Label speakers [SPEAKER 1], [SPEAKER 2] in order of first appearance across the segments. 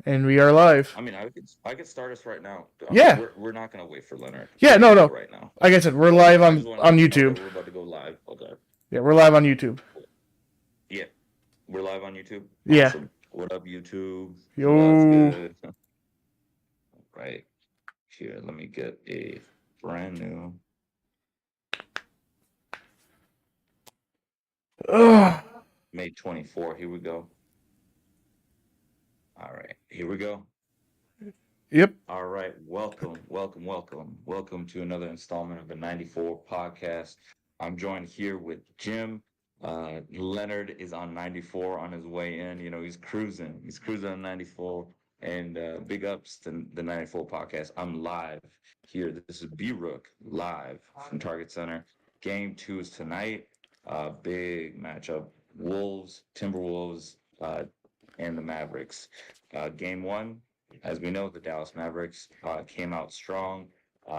[SPEAKER 1] And we are live.
[SPEAKER 2] I mean, I could start us right now.
[SPEAKER 1] Yeah.
[SPEAKER 2] We're not gonna wait for Leonard.
[SPEAKER 1] Yeah,
[SPEAKER 2] We're
[SPEAKER 1] no,
[SPEAKER 2] gonna go
[SPEAKER 1] no.
[SPEAKER 2] right now.
[SPEAKER 1] Like I said, we're
[SPEAKER 2] Okay,
[SPEAKER 1] live
[SPEAKER 2] I just
[SPEAKER 1] on,
[SPEAKER 2] wanted to
[SPEAKER 1] on
[SPEAKER 2] let you know that
[SPEAKER 1] YouTube.
[SPEAKER 2] we're about to go live. Okay.
[SPEAKER 1] Yeah, we're live on YouTube.
[SPEAKER 2] Yeah, we're live on YouTube.
[SPEAKER 1] Yeah.
[SPEAKER 2] Awesome. What up, YouTube? What's
[SPEAKER 1] Yo.
[SPEAKER 2] good? Right here. Let me get a brand new
[SPEAKER 1] Ugh.
[SPEAKER 2] May 24. Here we go. All right, here we go.
[SPEAKER 1] Yep.
[SPEAKER 2] All right, welcome to another installment of the 94 podcast. I'm joined here with Jim. Leonard is on 94 on his way in. You know, He's cruising on 94. And big ups to the 94 podcast. I'm live here. This is Brook live from Target Center. Game 2 is tonight. Big matchup. Timberwolves, and the Mavericks. Game 1, as we know, the Dallas Mavericks came out strong.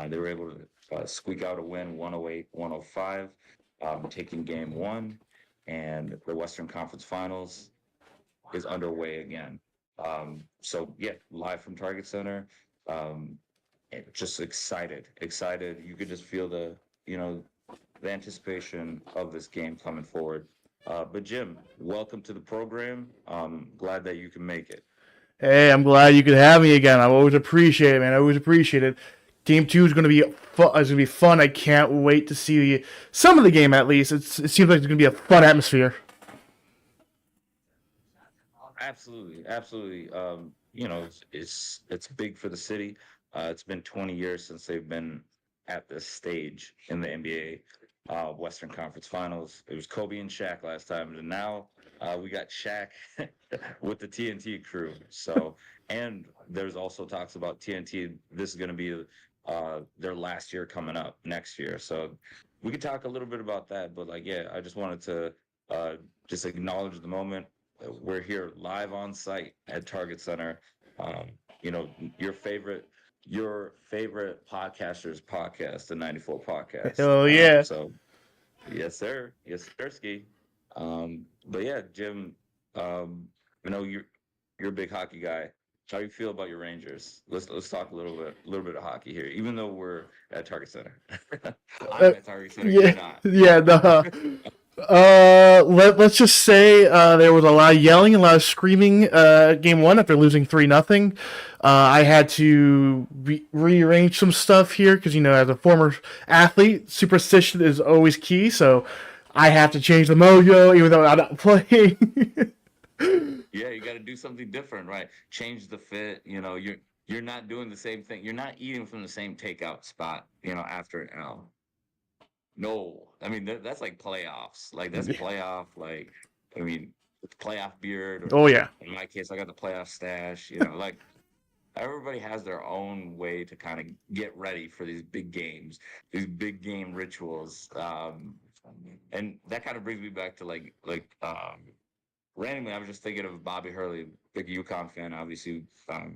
[SPEAKER 2] They were able to squeak out a win, 108-105, taking Game 1, and the Western Conference Finals is underway again. So yeah, live from Target Center. And just excited. You could just feel the anticipation of this game coming forward. But Jim, welcome to the program. Glad that you can make it.
[SPEAKER 1] Hey, I'm glad you could have me again. I always appreciate it, man. I always appreciate it. Game 2 is going to be fun. It's going to be fun. I can't wait to see some of the game at least. It seems like it's going to be a fun atmosphere.
[SPEAKER 2] Absolutely. It's big for the city. It's been 20 years since they've been at this stage in the NBA Western Conference Finals. It was Kobe and Shaq last time, and now we got Shaq with the TNT crew. So, and there's also talks about TNT. This is going to be their last year coming up next year. So we could talk a little bit about that. But yeah, I just wanted to just acknowledge the moment. We're here live on site at Target Center. Um, you know, your favorite podcaster's podcast, the 94 podcast.
[SPEAKER 1] Hell yeah.
[SPEAKER 2] So yes sir, ski. But yeah, Jim, I know you're a big hockey guy. How do you feel about your Rangers? Let's talk a little bit of hockey here. Even though we're at Target Center, I'm
[SPEAKER 1] Uh,
[SPEAKER 2] at Target Center. You're
[SPEAKER 1] yeah.
[SPEAKER 2] not.
[SPEAKER 1] Yeah. No. Let's just say there was a lot of yelling, a lot of screaming. Game 1 after losing 3-0. I had to rearrange some stuff here because as a former athlete, superstition is always key. So I have to change the mojo, even though I'm not playing.
[SPEAKER 2] Yeah, you got to do something different, right? Change the fit. You're not doing the same thing. You're not eating from the same takeout spot. After an L. No, I mean that's like playoffs. Like that's playoff. Like I mean, playoff beard, or
[SPEAKER 1] Oh yeah.
[SPEAKER 2] in my case, I got the playoff stash. Like everybody has their own way to kind of get ready for these big games, these big game rituals. And that kind of brings me back to randomly, I was just thinking of Bobby Hurley, big UConn fan, obviously,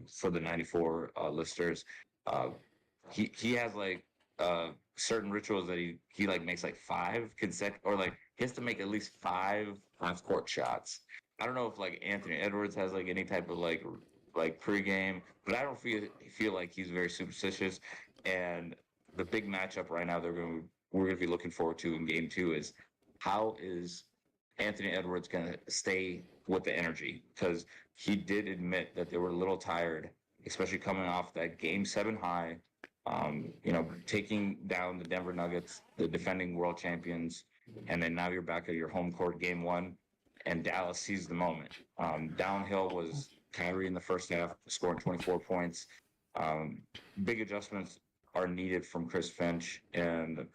[SPEAKER 2] for the 94 listeners. Uh, he has certain rituals that he like makes like five consecutive, or like he has to make at least five half court shots. I don't know if like Anthony Edwards has like any type of like pregame, but I don't feel like he's very superstitious. And the big matchup right now we're gonna be looking forward to in game 2 is how is Anthony Edwards going to stay with the energy, because he did admit that they were a little tired, especially coming off that game 7 high. Taking down the Denver Nuggets, the defending world champions, and then now you're back at your home court game 1, and Dallas seized the moment. Downhill was Kyrie in the first half, scoring 24 points. Big adjustments are needed from Chris Finch and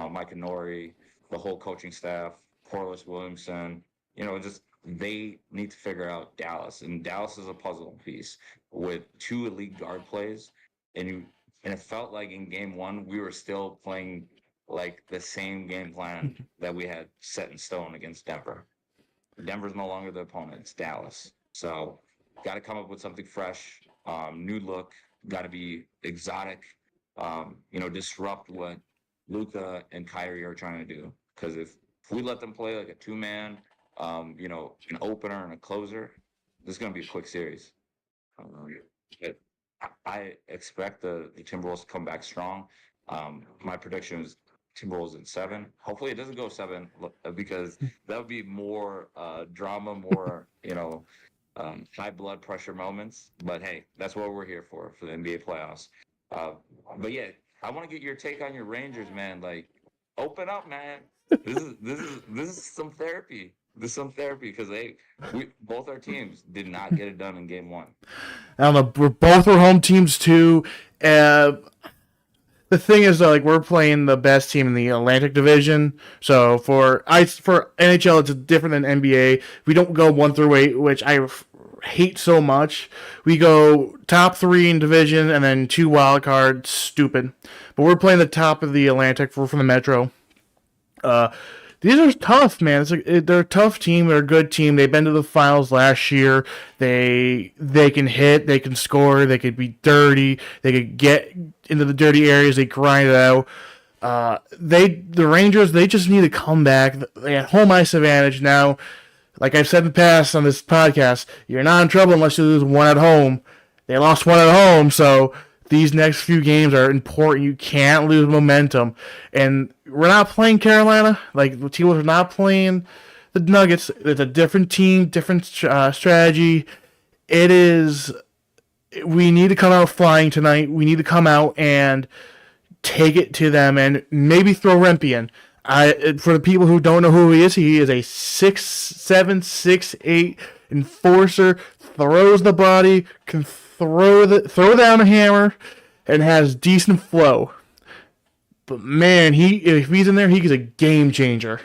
[SPEAKER 2] Mike Nori, the whole coaching staff, Corliss Williamson. Just they need to figure out Dallas, and Dallas is a puzzle piece with 2 elite guard plays, and it felt like in game 1 we were still playing like the same game plan that we had set in stone against Denver. Denver's no longer the opponent; it's Dallas. So, got to come up with something fresh, new look. Got to be exotic. Disrupt what Luka and Kyrie are trying to do. Because if we let them play like a 2-man, an opener and a closer, this is going to be a quick series. But I expect the Timberwolves to come back strong. My prediction is Timberwolves in 7. Hopefully, it doesn't go 7 because that would be more drama, more high blood pressure moments. But hey, that's what we're here for the NBA playoffs. Uh, but yeah, I want to get your take on your Rangers, man. Like, open up, man. This is some therapy. This is some therapy because we both our teams did not get it done in game 1.
[SPEAKER 1] I don't know. We're both were home teams too. The thing is, like, we're playing the best team in the Atlantic Division. So for NHL, it's different than NBA. We don't go 1 through 8, which I hate so much. We go top 3 in division and then 2 wild cards. Stupid. But we're playing the top of the Atlantic. We're from the Metro. These are tough, man. They're a tough team. They're a good team. They've been to the finals last year. They can hit. They can score. They could be dirty. They could get into the dirty areas. They grind it out. The Rangers, they just need to come back. They have home ice advantage now. Like I've said in the past on this podcast, you're not in trouble unless you lose 1 at home. They lost 1 at home, so these next few games are important. You can't lose momentum. And we're not playing Carolina. Like, the Teals are not playing the Nuggets. It's a different team, different strategy. It is. We need to come out flying tonight. We need to come out and take it to them and maybe throw Rempe in. For the people who don't know who he is a 6'7", 6'8" enforcer. Throws the body, can throw down a hammer, and has decent flow. But man, if he's in there, he's a game changer.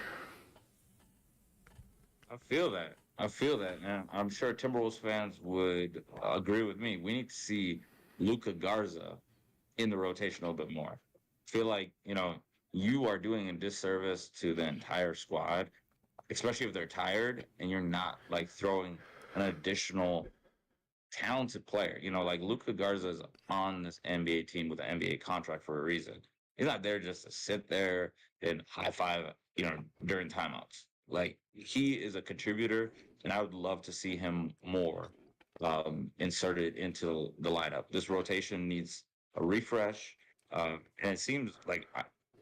[SPEAKER 2] I feel that. Man. I'm sure Timberwolves fans would agree with me. We need to see Luka Garza in the rotation a little bit more. I feel like, you are doing a disservice to the entire squad, especially if they're tired and you're not like throwing an additional talented player. Like Luka Garza is on this NBA team with an NBA contract for a reason. He's not there just to sit there and high five, during timeouts. Like, he is a contributor, and I would love to see him more inserted into the lineup. This rotation needs a refresh, and it seems like,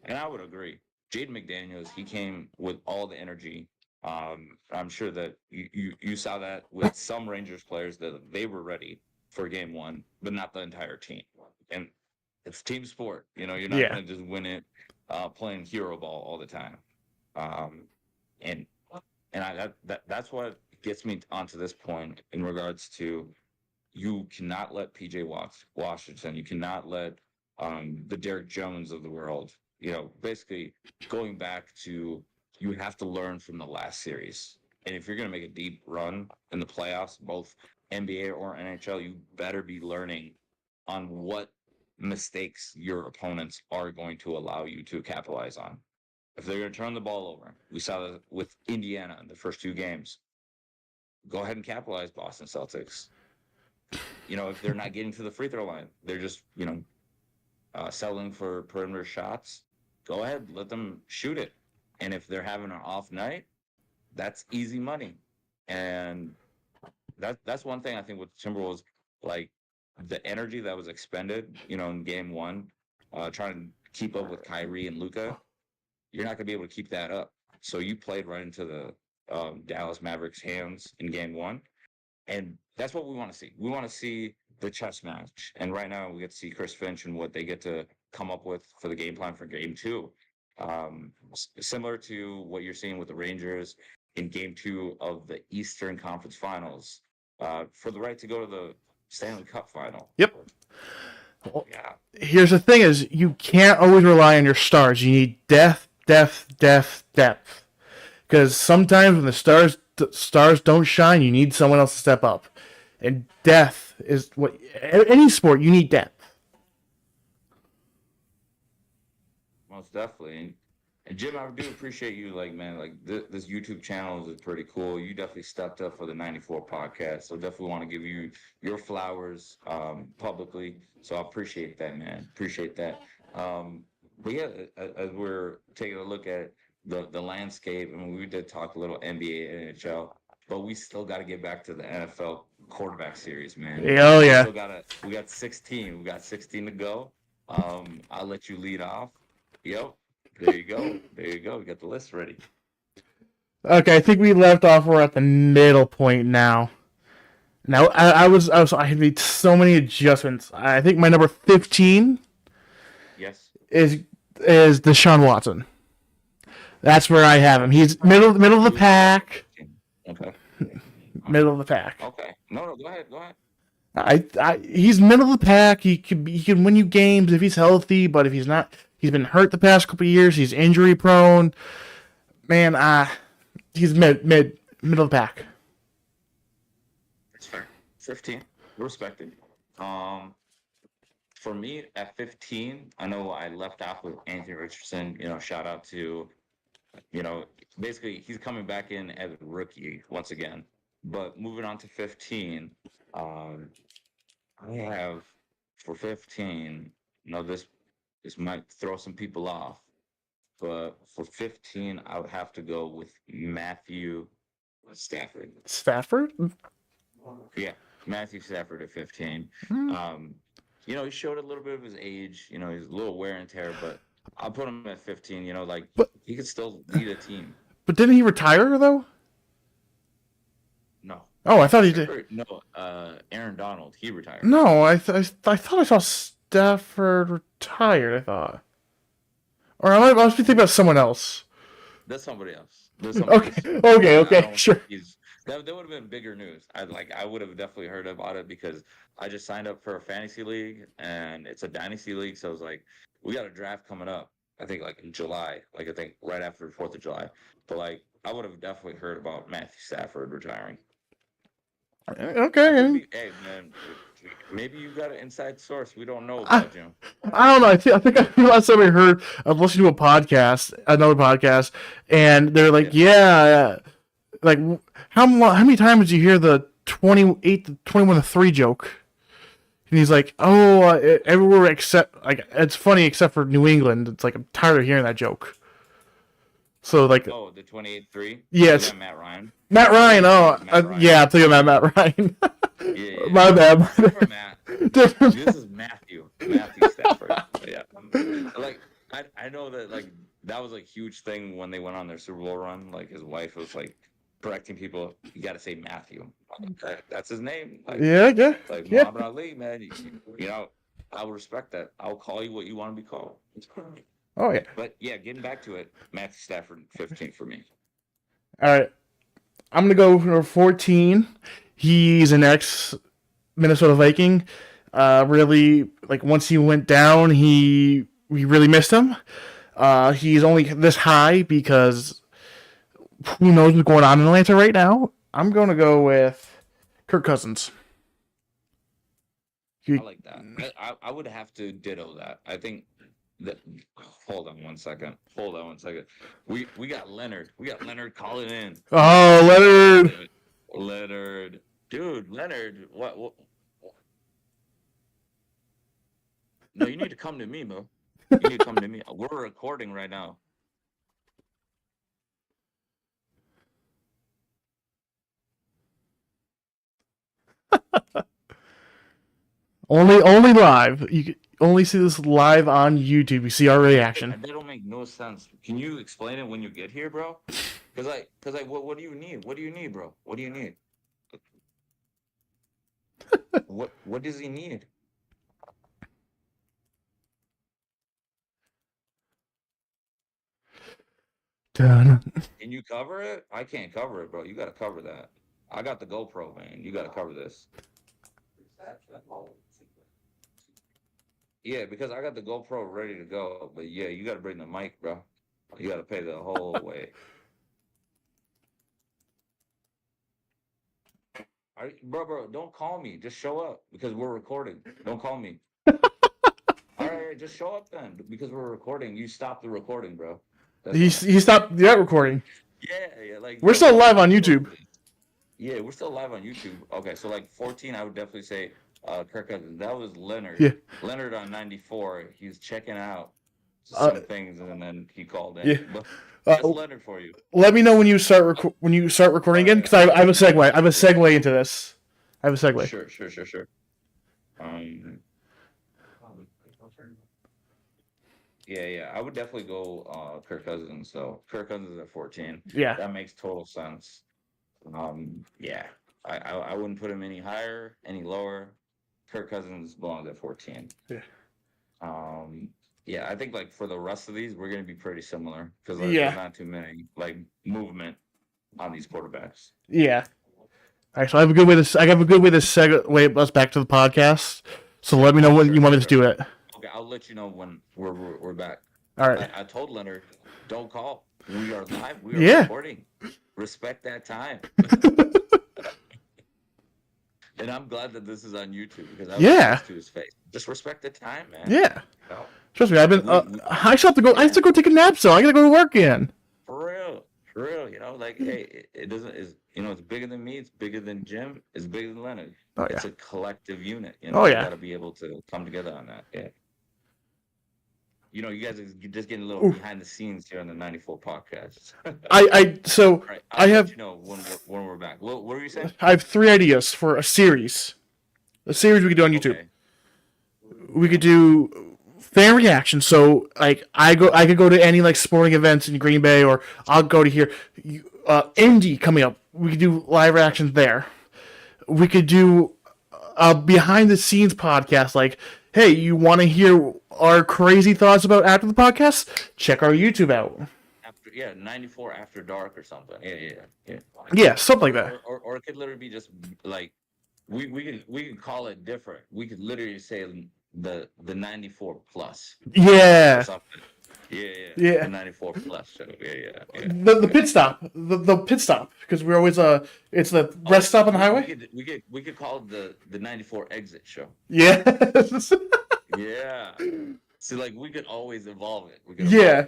[SPEAKER 2] and I would agree, Jaden McDaniels, he came with all the energy. I'm sure that you saw that with some Rangers players that they were ready for game 1, but not the entire team. And it's team sport. You're not going to just win it playing hero ball all the time. And that's what gets me onto this point in regards to, you cannot let PJ Washington, you cannot let the Derek Jones of the world, basically going back to, you have to learn from the last series. And if you're going to make a deep run in the playoffs, both NBA or NHL, you better be learning on what mistakes your opponents are going to allow you to capitalize on. If they're going to turn the ball over, we saw that with Indiana in the first 2 games. Go ahead and capitalize, Boston Celtics. If they're not getting to the free throw line, they're just, settling for perimeter shots. Go ahead, let them shoot it. And if they're having an off night, that's easy money. And that's one thing I think with the Timberwolves, like, the energy that was expended, in game 1, trying to keep up with Kyrie and Luka, you're not going to be able to keep that up. So you played right into the Dallas Mavericks' hands in game 1. And that's what we want to see. We want to see the chess match. And right now we get to see Chris Finch and what they get to come up with for the game plan for game 2. Similar to what you're seeing with the Rangers in game 2 of the Eastern Conference Finals, for the right to go to the Stanley Cup final.
[SPEAKER 1] Yep.
[SPEAKER 2] Well, yeah.
[SPEAKER 1] Here's the thing: is you can't always rely on your stars. You need depth. Because sometimes when the stars don't shine, you need someone else to step up. And depth is what any sport, you need depth.
[SPEAKER 2] Most definitely. And Jim, I do appreciate you. Like, man, like this YouTube channel is pretty cool. You definitely stepped up for the 94 podcast. So definitely want to give you your flowers publicly. So I appreciate that, man. Appreciate that. But yeah, as we're taking a look at the landscape, I mean, we did talk a little NBA and NHL, but we still got to get back to the NFL quarterback series, man.
[SPEAKER 1] Oh yeah.
[SPEAKER 2] We got 16. We got 16 to go. I'll let you lead off. Yep. There you go. There you go. We got the list ready.
[SPEAKER 1] Okay, I think we left off. We're at the middle point now. Now I had made so many adjustments. I think my number 15
[SPEAKER 2] Yes.
[SPEAKER 1] is Deshaun Watson. That's where I have him. He's middle of the pack.
[SPEAKER 2] Okay.
[SPEAKER 1] Middle of the pack.
[SPEAKER 2] Okay. No, go ahead. Go ahead.
[SPEAKER 1] He's middle of the pack. He can win you games if he's healthy, but if he's not, he's been hurt the past couple of years. He's injury prone. Man, he's middle of the pack.
[SPEAKER 2] That's fair. 15. Respected. For me at 15, I know I left off with Anthony Richardson. Shout out to, basically he's coming back in as a rookie once again. But moving on to 15, I have for 15. This might throw some people off, but for 15, I would have to go with Matthew Stafford.
[SPEAKER 1] Stafford?
[SPEAKER 2] Yeah, Matthew Stafford at 15. He showed a little bit of his age. He's a little wear and tear, but I'll put him at 15.
[SPEAKER 1] But
[SPEAKER 2] he could still lead a team.
[SPEAKER 1] But didn't he retire though?
[SPEAKER 2] No.
[SPEAKER 1] Oh, I thought he did.
[SPEAKER 2] No, Aaron Donald, he retired.
[SPEAKER 1] No, I thought I saw Stafford retired. I thought, or I must be thinking about someone else.
[SPEAKER 2] That's somebody else.
[SPEAKER 1] Okay, sure.
[SPEAKER 2] That would have been bigger news. I would have definitely heard about it because I just signed up for a fantasy league and it's a dynasty league. So I was like, we got a draft coming up. I think in July. I think right after the 4th of July. But I would have definitely heard about Matthew Stafford retiring.
[SPEAKER 1] Okay.
[SPEAKER 2] Hey man, maybe you got an inside source we don't know about, Jim.
[SPEAKER 1] I don't know. I think I last time I heard, I was listening to another podcast, and they're like, yeah, like how many times did you hear the 28 to 21 to 3 joke? And he's like, everywhere except it's funny except for New England. It's like I'm tired of hearing that joke. So the
[SPEAKER 2] 28-3.
[SPEAKER 1] Yes,
[SPEAKER 2] Matt Ryan.
[SPEAKER 1] Matt Ryan. Yeah, I'm thinking about Matt Ryan.
[SPEAKER 2] Yeah.
[SPEAKER 1] My bad.
[SPEAKER 2] Different Matt. This is Matthew Stafford. Yeah. I know that that was a huge thing when they went on their Super Bowl run. His wife was correcting people. You got to say Matthew. That's his name.
[SPEAKER 1] Yeah.
[SPEAKER 2] Muhammad Ali, man. I would respect that. I'll call you what you want to be called.
[SPEAKER 1] Oh yeah.
[SPEAKER 2] But yeah, getting back to it, Matthew Stafford 15 for me.
[SPEAKER 1] All right. I'm going to go for 14. He's an ex-Minnesota Viking. Really, once he went down, we really missed him. He's only this high because who knows what's going on in Atlanta right now. I'm going to go with Kirk Cousins.
[SPEAKER 2] I like that. I would have to ditto that. I think that. Hold on one second. We got Leonard. We got Leonard calling in.
[SPEAKER 1] Oh,
[SPEAKER 2] Leonard. Dude, Leonard. What? No, you need to come to me, bro. You need to come to me. We're recording right now.
[SPEAKER 1] Only live. You can only see this live on YouTube. You see our reaction.
[SPEAKER 2] That don't make no sense. Can you explain it when you get here, bro? Because what do you need? What do you need, bro? What do you need? What does he need?
[SPEAKER 1] Done.
[SPEAKER 2] Can you cover it? I can't cover it, bro. You got to cover that. I got the GoPro, man. You got to cover this. Yeah, because I got the GoPro ready to go. But yeah, you got to bring the mic, bro. You got to pay the whole way. Bro, don't call me. Just show up because we're recording. Don't call me. All right, just show up then because we're recording. You stop the recording, bro.
[SPEAKER 1] He stopped that recording.
[SPEAKER 2] Yeah.
[SPEAKER 1] We're still live on YouTube.
[SPEAKER 2] Yeah, we're still live on YouTube. Okay, so 14, I would definitely say Kirk Cousins. That was Leonard.
[SPEAKER 1] Yeah.
[SPEAKER 2] Leonard on 94. He's checking out some things, and then he called in.
[SPEAKER 1] Yeah.
[SPEAKER 2] That's Leonard for you.
[SPEAKER 1] Let me know when you start recording again, because I have a segue. I have a segue into this. I have a segue.
[SPEAKER 2] Sure. Um, yeah. I would definitely go Kirk Cousins. So Kirk Cousins is at 14.
[SPEAKER 1] Yeah.
[SPEAKER 2] That makes total sense. Yeah. I wouldn't put him any higher, any lower. Kirk Cousins belongs at 14.
[SPEAKER 1] Yeah.
[SPEAKER 2] Yeah, I think like for the rest of these, we're gonna be pretty similar because there's
[SPEAKER 1] Yeah.
[SPEAKER 2] not too many like movement on these quarterbacks.
[SPEAKER 1] Yeah. All right, so I have a good way to. I have a good way to segue us back to the podcast. So let me know when you want me to do it.
[SPEAKER 2] Okay, I'll let you know when we're back.
[SPEAKER 1] All right.
[SPEAKER 2] I told Leonard, don't call. We are live. We are
[SPEAKER 1] Yeah.
[SPEAKER 2] recording. Respect that time. And I'm glad that this is on YouTube because I was close to his face. Just respect the time, man.
[SPEAKER 1] Yeah.
[SPEAKER 2] You know?
[SPEAKER 1] Trust me, I've been. I still have to go. I have to go take a nap. So I gotta go to work again.
[SPEAKER 2] For real. You know, like, hey, it doesn't. Is it's bigger than me. It's bigger than Jim. It's bigger than Leonard.
[SPEAKER 1] Oh, yeah.
[SPEAKER 2] It's a collective unit. You
[SPEAKER 1] Oh, yeah.
[SPEAKER 2] You got to be able to come together on that. Yeah. You guys are just getting a little behind the scenes here on the 94 podcast.
[SPEAKER 1] Right,
[SPEAKER 2] I
[SPEAKER 1] have.
[SPEAKER 2] let you know when we're back. What were you saying?
[SPEAKER 1] I have 3 ideas for a series. A series we could do on YouTube.
[SPEAKER 2] Okay.
[SPEAKER 1] We could do fan reaction. So like I could go to any like sporting events in Green Bay, or I'll go to here. Indy coming up. We could do live reactions there. We could do a behind the scenes podcast. Like, hey, you want to hear our crazy thoughts about after the podcast? Check our YouTube out.
[SPEAKER 2] 94 After Dark or something. Yeah.
[SPEAKER 1] Yeah, something like that.
[SPEAKER 2] Or it could literally be just like we could call it different. We could literally say the 94 plus.
[SPEAKER 1] Yeah.
[SPEAKER 2] Or something. Yeah. The 94 plus show. Yeah.
[SPEAKER 1] The pit stop. The pit stop, because we're always it's the rest stop on the highway.
[SPEAKER 2] We could call it the 94 exit show.
[SPEAKER 1] Yes.
[SPEAKER 2] Yeah. See, like we could always evolve it.
[SPEAKER 1] Yeah.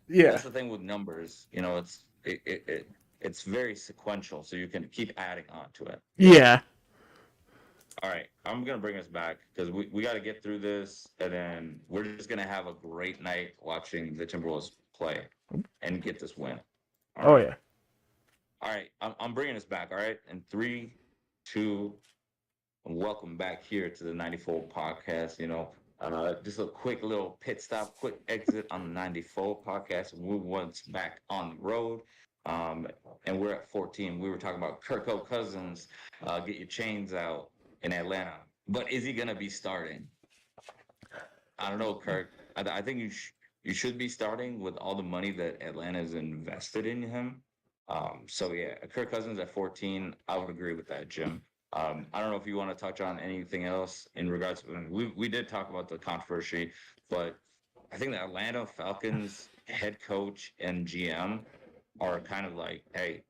[SPEAKER 2] Yeah. That's the thing with numbers. It's very sequential, so you can keep adding on to it.
[SPEAKER 1] Yeah.
[SPEAKER 2] All right, I'm gonna bring us back because we got to get through this, and then we're just gonna have a great night watching the Timberwolves play and get this win.
[SPEAKER 1] All right.
[SPEAKER 2] All right, I'm bringing us back. All right, in 3, 2, and welcome back here to the 94 podcast. Just a quick little pit stop, quick exit on the 94 podcast. We once back on the road. And we're at 14. We were talking about Kirk Cousins, get your chains out in Atlanta. But is he going to be starting? I don't know, Kirk. I think you should be starting with all the money that Atlanta has invested in him. So, yeah, Kirk Cousins at 14, I would agree with that, Jim. I don't know if you want to touch on anything else in regards to we did talk about the controversy, but I think the Atlanta Falcons head coach and GM are kind of like, hey,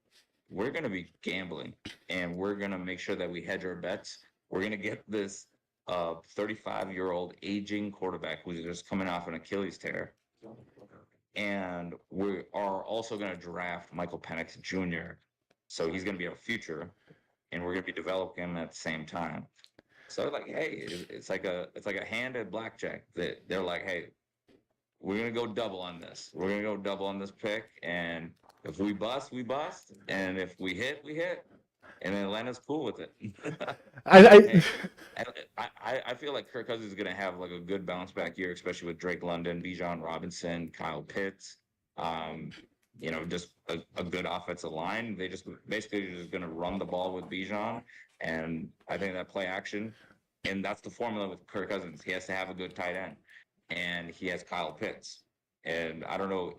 [SPEAKER 2] we're going to be gambling and we're going to make sure that we hedge our bets. We're going to get this 35-year-old aging quarterback who's just coming off an Achilles tear. And we are also going to draft Michael Penix Jr. So he's going to be our future, and we're going to be developing him at the same time. So like, hey, it's like a hand at blackjack. That they're like, hey, we're going to go double on this. We're going to go double on this pick, and if we bust, we bust, and if we hit, we hit, and then Atlanta's cool with it. I feel like Kirk Cousins is going to have like a good bounce back year, especially with Drake London, Bijan Robinson, Kyle Pitts. Just a good offensive line. They just basically just going to run the ball with Bijan, and I think that play action, and that's the formula with Kirk Cousins. He has to have a good tight end, and he has Kyle Pitts, and I don't know.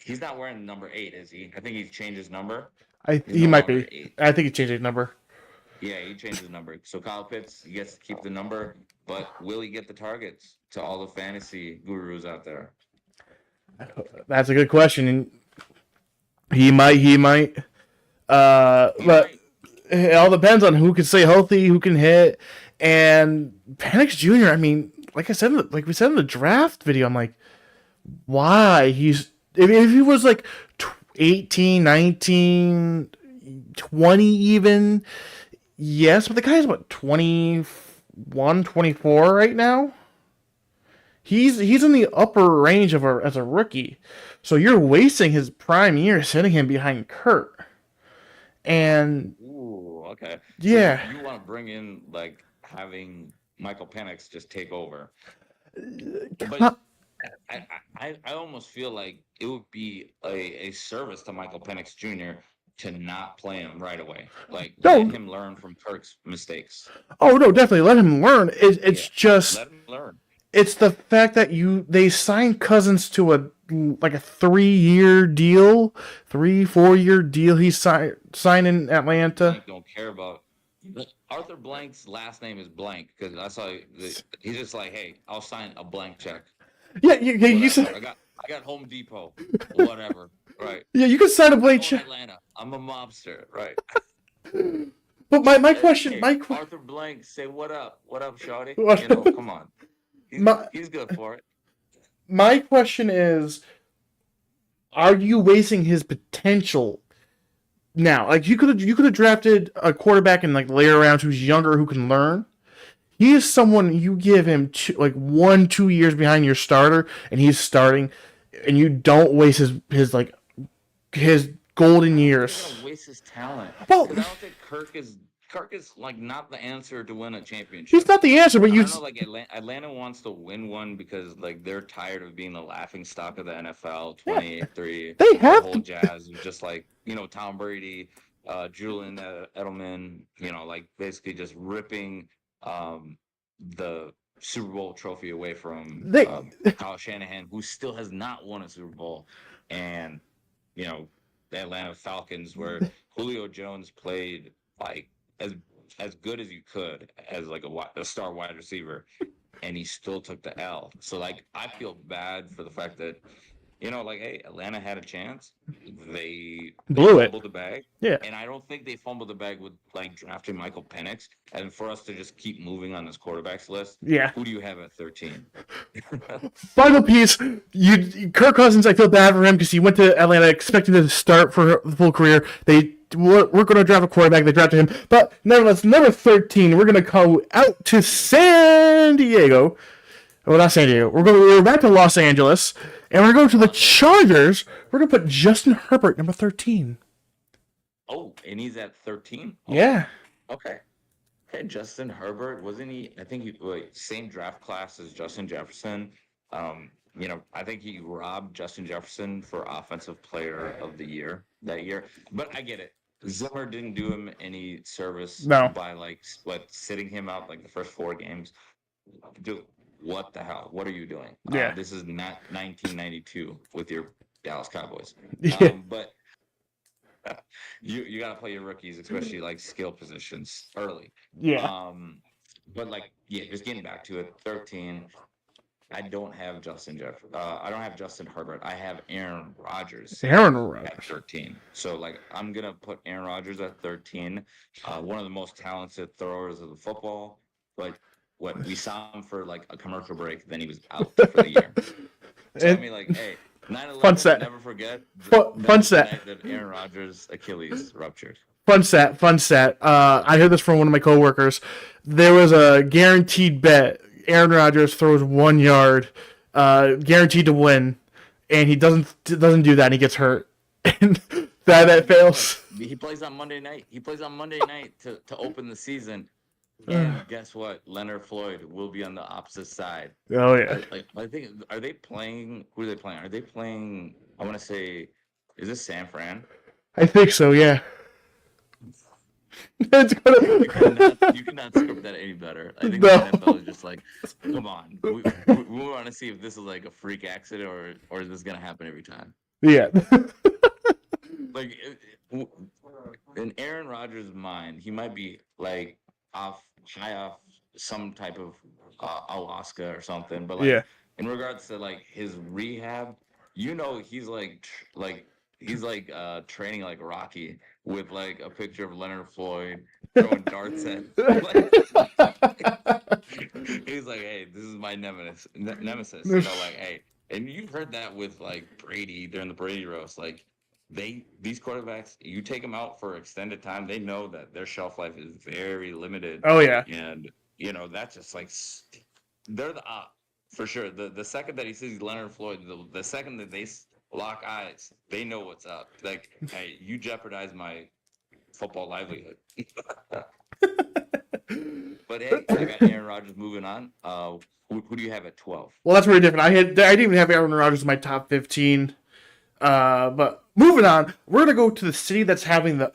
[SPEAKER 2] He's not wearing number 8, is he? I think he's changed his number.
[SPEAKER 1] He might be. 8. I think he changed his number.
[SPEAKER 2] Yeah, he changed his number. So Kyle Pitts, he gets to keep the number, but will he get the targets to all the fantasy gurus out there?
[SPEAKER 1] That's a good question. And he might. But it all depends on who can stay healthy, who can hit. And Penix Jr., I mean, like we said in the draft video, I'm like, why? If he was like 18, 19, 20 even, yes, but the guy's what, 21, 24 right now? He's in the upper range as a rookie. So you're wasting his prime years sitting him behind Kurt. And
[SPEAKER 2] okay. So
[SPEAKER 1] Yeah.
[SPEAKER 2] you want to bring in like having Michael Penix just take over, but I almost feel like it would be a service to Michael Penix Jr. to not play him right away. Like let
[SPEAKER 1] No.
[SPEAKER 2] him learn from Kirk's mistakes.
[SPEAKER 1] Oh no, definitely let him learn.
[SPEAKER 2] Yeah,
[SPEAKER 1] It's just
[SPEAKER 2] let him learn.
[SPEAKER 1] it's the fact that they signed Cousins to a like a 3-year deal, 3-4 year deal. He's signed in Atlanta.
[SPEAKER 2] Blank don't care about. Arthur Blank's last name is Blank because I saw he's just like, hey, I'll sign a blank check.
[SPEAKER 1] Yeah, you
[SPEAKER 2] Whatever.
[SPEAKER 1] said
[SPEAKER 2] I got Home Depot. Whatever. Right.
[SPEAKER 1] yeah, you could sign a
[SPEAKER 2] I
[SPEAKER 1] blank
[SPEAKER 2] own
[SPEAKER 1] check.
[SPEAKER 2] Atlanta. I'm a mobster. Right.
[SPEAKER 1] But my
[SPEAKER 2] Hey,
[SPEAKER 1] question,
[SPEAKER 2] hey, Arthur Blank, say what up? What up, Shawty? You know, come on.
[SPEAKER 1] my
[SPEAKER 2] He's good for it.
[SPEAKER 1] my question is, are you wasting his potential now? Like you could have drafted a quarterback in like later rounds who's younger who can learn. He is someone you give him 1-2 years behind your starter, and he's starting, and you don't waste his golden
[SPEAKER 2] They're
[SPEAKER 1] years.
[SPEAKER 2] gonna waste his talent
[SPEAKER 1] Well,
[SPEAKER 2] because I don't think Kirk is like not the answer to win a
[SPEAKER 1] he's
[SPEAKER 2] championship.
[SPEAKER 1] not the answer, but
[SPEAKER 2] I
[SPEAKER 1] you
[SPEAKER 2] don't know, like Atlanta wants to win one because like they're tired of being the laughing stock of the NFL,
[SPEAKER 1] yeah,
[SPEAKER 2] 28-3,
[SPEAKER 1] they
[SPEAKER 2] the
[SPEAKER 1] have
[SPEAKER 2] whole
[SPEAKER 1] to.
[SPEAKER 2] jazz of just like Tom Brady, Julian Edelman, like basically just ripping the Super Bowl trophy away from
[SPEAKER 1] They
[SPEAKER 2] Kyle Shanahan, who still has not won a Super Bowl, and you know the Atlanta Falcons, where Julio Jones played like as good as you could as like a star wide receiver, and he still took the L. So like I feel bad for the fact that like hey, Atlanta had a chance, they
[SPEAKER 1] blew it.
[SPEAKER 2] fumbled the bag,
[SPEAKER 1] Yeah.
[SPEAKER 2] and I don't think they fumbled the bag with like drafting Michael Penix. And for us to just keep moving on this quarterbacks list,
[SPEAKER 1] Yeah.
[SPEAKER 2] who do you have at 13?
[SPEAKER 1] Final piece. Kirk Cousins. I feel bad for him because he went to Atlanta expecting to start for the full career. They we're going to draft a quarterback. They drafted him, but nevertheless, number 13. We're going to go out to San Diego. Well, not San Diego. We're back to Los Angeles, and we're going to the Chargers. We're going to put Justin Herbert number 13.
[SPEAKER 2] Oh, and he's at 13.
[SPEAKER 1] Yeah.
[SPEAKER 2] Okay. Hey, Justin Herbert, wasn't he? I think he same draft class as Justin Jefferson. I think he robbed Justin Jefferson for Offensive Player of the Year that year. But I get it. Zimmer didn't do him any service
[SPEAKER 1] No.
[SPEAKER 2] by sitting him out like the first 4 games. Dude, what the hell? What are you doing?
[SPEAKER 1] Yeah.
[SPEAKER 2] This is not 1992 with your Dallas Cowboys.
[SPEAKER 1] Yeah.
[SPEAKER 2] But you got to play your rookies, especially like skill positions early.
[SPEAKER 1] Yeah.
[SPEAKER 2] But just getting back to it, 13. I don't have I don't have Justin Herbert. I have Aaron Rodgers.
[SPEAKER 1] Aaron
[SPEAKER 2] at
[SPEAKER 1] Rodgers.
[SPEAKER 2] 13. So I'm gonna put Aaron Rodgers at 13. One of the most talented throwers of the football. But we saw him for like a commercial break, then he was out for the year. So I mean, like, hey, 9/11,
[SPEAKER 1] Fun set.
[SPEAKER 2] never forget.
[SPEAKER 1] Fun set.
[SPEAKER 2] The night that Aaron Rodgers' Achilles ruptured.
[SPEAKER 1] Fun set. I heard this from one of my coworkers. There was a guaranteed bet. Aaron Rodgers throws 1 yard, guaranteed to win, and he doesn't do that, and he gets hurt, and that fails.
[SPEAKER 2] He plays on Monday night. He plays on Monday night to open the season. And guess what? Leonard Floyd will be on the opposite side.
[SPEAKER 1] Oh yeah.
[SPEAKER 2] I think are they playing? Who are they playing? Are they playing? I want to say, is this San Fran?
[SPEAKER 1] I think so. Yeah. It's
[SPEAKER 2] You cannot script that any better. I think the NFL is just like, come on, we want to see if this is like a freak accident or is this gonna happen every time?
[SPEAKER 1] Yeah.
[SPEAKER 2] Like in Aaron Rodgers' mind, he might be like high off some type of ayahuasca or something, but like in regards to like his rehab, he's like training like Rocky with like a picture of Leonard Floyd throwing darts at. He's like, hey, this is my nemesis. Like, hey, and you've heard that with like Brady during the Brady roast. Like, these quarterbacks, you take them out for extended time, they know that their shelf life is very limited.
[SPEAKER 1] Oh yeah.
[SPEAKER 2] And that's just like they're the for sure. The second that he sees Leonard Floyd, the second that they lock eyes, they know what's up. Like, hey, you jeopardize my football livelihood. But hey, I got Aaron Rodgers moving on. Who do you have at 12?
[SPEAKER 1] Well, that's very different. I didn't even have Aaron Rodgers in my top 15. But moving on, we're gonna go to the city that's having a.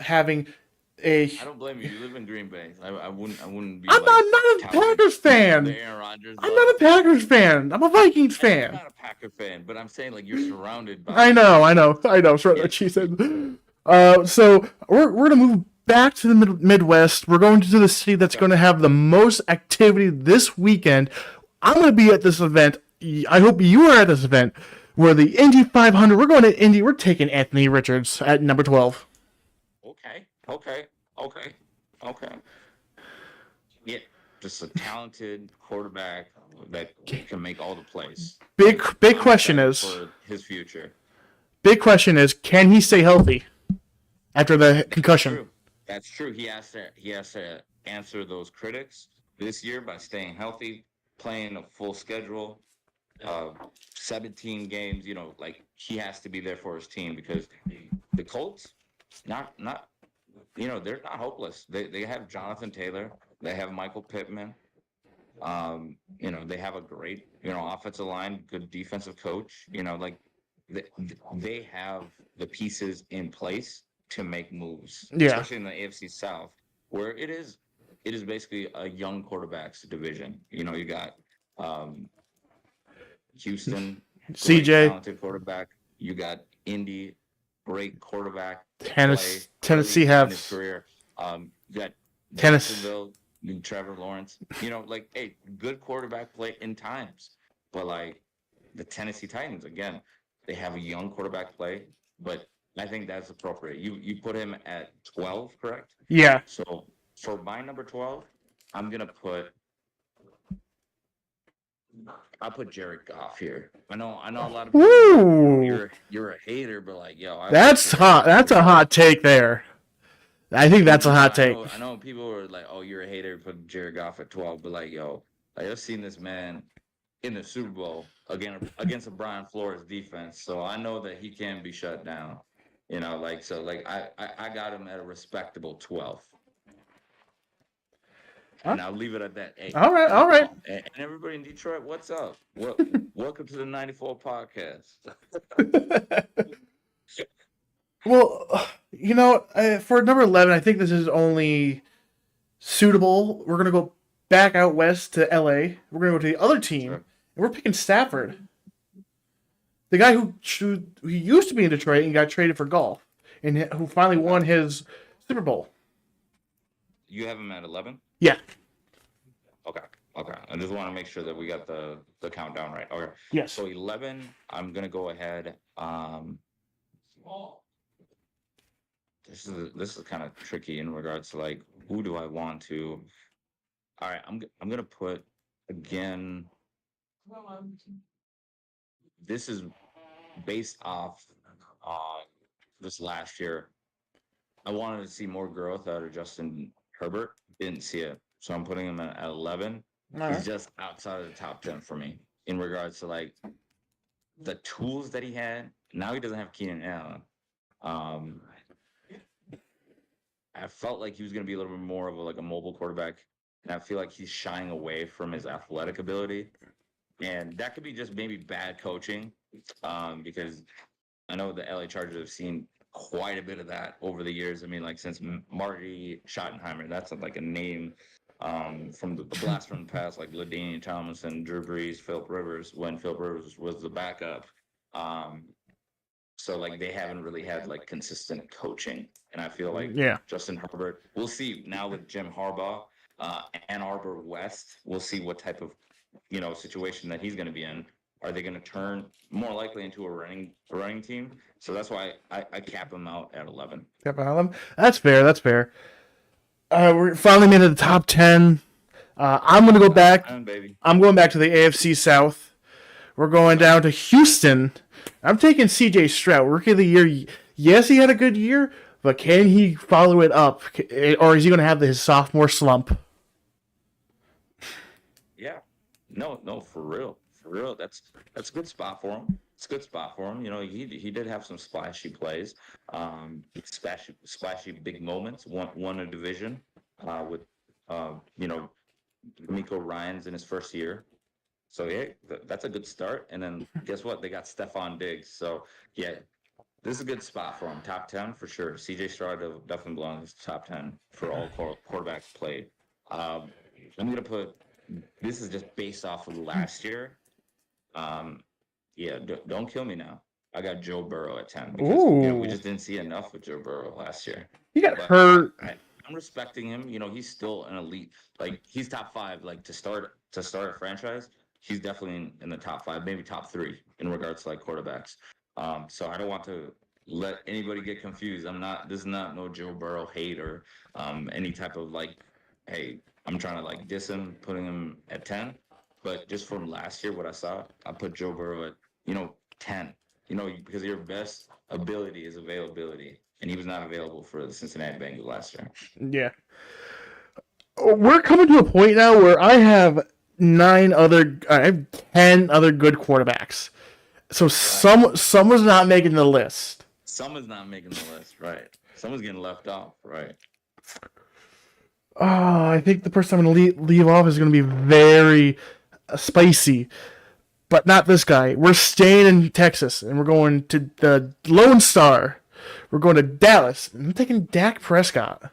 [SPEAKER 2] I don't blame you. You live in Green Bay. I wouldn't be
[SPEAKER 1] I'm
[SPEAKER 2] like
[SPEAKER 1] not a
[SPEAKER 2] touting
[SPEAKER 1] Packers fan.
[SPEAKER 2] the Aaron Rodgers
[SPEAKER 1] I'm
[SPEAKER 2] love.
[SPEAKER 1] not a Packers fan. I'm a Vikings
[SPEAKER 2] I'm
[SPEAKER 1] fan.
[SPEAKER 2] not a Packer fan, but I'm saying like you're surrounded by.
[SPEAKER 1] I know. Sorry,
[SPEAKER 2] Yeah.
[SPEAKER 1] what she said. So we're gonna move back to the Midwest. We're going to the city that's going to have the most activity this weekend. I'm going to be at this event. I hope you are at this event where the Indy 500. We're going to Indy. We're taking Anthony Richards at number 12.
[SPEAKER 2] Okay. Yeah, just a talented quarterback that can make all the plays.
[SPEAKER 1] Big
[SPEAKER 2] I'm
[SPEAKER 1] question
[SPEAKER 2] excited
[SPEAKER 1] is.
[SPEAKER 2] for his future.
[SPEAKER 1] Big question is, can he stay healthy after the concussion?
[SPEAKER 2] True. That's true. He has to answer those critics this year by staying healthy, playing a full schedule, 17 games. You know, like he has to be there for his team because the Colts, not they're not hopeless. They have Jonathan Taylor, they have Michael Pittman. They have a great offensive line, good defensive coach. Like they have the pieces in place to make moves, especially in the AFC South, where it is basically a young quarterbacks division. You got Houston,
[SPEAKER 1] CJ,
[SPEAKER 2] talented quarterback. You got Indy, great quarterback.
[SPEAKER 1] Tennessee have
[SPEAKER 2] his career. You got
[SPEAKER 1] Tennessee.
[SPEAKER 2] Jacksonville, Trevor Lawrence. Good quarterback play in times, but like the Tennessee Titans again, they have a young quarterback play, but I think that's appropriate. You put him at 12, correct?
[SPEAKER 1] Yeah.
[SPEAKER 2] So for my number 12, I'll put Jared Goff here. I know a lot of people.
[SPEAKER 1] Woo!
[SPEAKER 2] You're a hater, but like
[SPEAKER 1] that's hot. That's a hot take there. I think that's a hot take.
[SPEAKER 2] I know people were like, "Oh, you're a hater, put Jared Goff at 12," but like, I've seen this man in the Super Bowl against a Brian Flores defense, so I know that he can be shut down. I got him at a respectable 12. And I'll leave it at that. Hey,
[SPEAKER 1] all right.
[SPEAKER 2] And everybody in Detroit, what's up? Welcome to the 94 podcast.
[SPEAKER 1] Well, for number 11, I think this is only suitable. We're going to go back out west to LA. We're going to go to the other team, and we're picking Stafford. The guy who used to be in Detroit and got traded for golf, and who finally won his Super Bowl.
[SPEAKER 2] You have him at 11?
[SPEAKER 1] Yeah.
[SPEAKER 2] Okay. I just want to make sure that we got the countdown right. Okay.
[SPEAKER 1] Yes.
[SPEAKER 2] So 11, I'm going to go ahead. This is kind of tricky in regards to like who do I want to. All right, I'm going to put again. This is based off this last year. I wanted to see more growth out of Justin Herbert. Didn't see it. So I'm putting him at 11.
[SPEAKER 1] Right.
[SPEAKER 2] He's just outside of the top 10 for me in regards to like the tools that he had. Now he doesn't have Keenan Allen. I felt like he was going to be a little bit more of a mobile quarterback. And I feel like he's shying away from his athletic ability. And that could be just maybe bad coaching because I know the LA Chargers have seen quite a bit of that over the years. I mean, like since Marty Schottenheimer, that's like a name from the blast from the past, like LaDainian Tomlinson, Drew Brees, Philip Rivers, when Philip Rivers was the backup. So like they haven't really had like consistent coaching. And I feel like Justin Herbert, we'll see now with Jim Harbaugh, Ann Arbor West, we'll see what type of situation that he's going to be in. Are they going to turn more likely into a running team? So that's why I cap him out at 11.
[SPEAKER 1] Cap out 11. That's fair. We're finally made it to the top 10. I'm going to go back. I'm going back to the AFC South. We're going down to Houston. I'm taking C.J. Stroud, Rookie of the Year. Yes, he had a good year, but can he follow it up, or is he going to have his sophomore slump?
[SPEAKER 2] Yeah. No, for real. That's a good spot for him. it's a good spot for him. You know, he did have some splashy plays, splashy big moments. Won a division with you know, D'Amico Ryan's in his first year. So yeah, that's a good start. And then guess what? They got Stephon Diggs. So yeah, this is a good spot for him. Top 10 for sure. CJ Stroud definitely belongs top 10 for all quarterbacks played. Um, I'm gonna put this is just based off of last year. Um, yeah, don't kill me now. I got Joe Burrow at 10 because we
[SPEAKER 1] Ooh.
[SPEAKER 2] just didn't see enough with Joe Burrow last year.
[SPEAKER 1] He got
[SPEAKER 2] But
[SPEAKER 1] hurt.
[SPEAKER 2] I'm respecting him. You know, he's still an elite. Like he's top 5. Like to start a franchise, he's definitely in the top 5, maybe top 3 in regards to like quarterbacks. So I don't want to let anybody get confused. I'm not. This is not no Joe Burrow hate or any type of like, hey, I'm trying to like diss him, putting him at 10. But just from last year, what I saw, I put Joe Burrow at 10. You know, because your best ability is availability, and he was not available for the Cincinnati Bengals last year.
[SPEAKER 1] Yeah. We're coming to a point now where I have 10 other good quarterbacks. So someone's not making the list.
[SPEAKER 2] Someone's not making the list, right? Someone's getting left off, right?
[SPEAKER 1] I think the person I'm going to leave off is going to be very spicy, but not this guy. We're staying in Texas, and we're going to the Lone Star. We're going to Dallas. I'm taking Dak Prescott.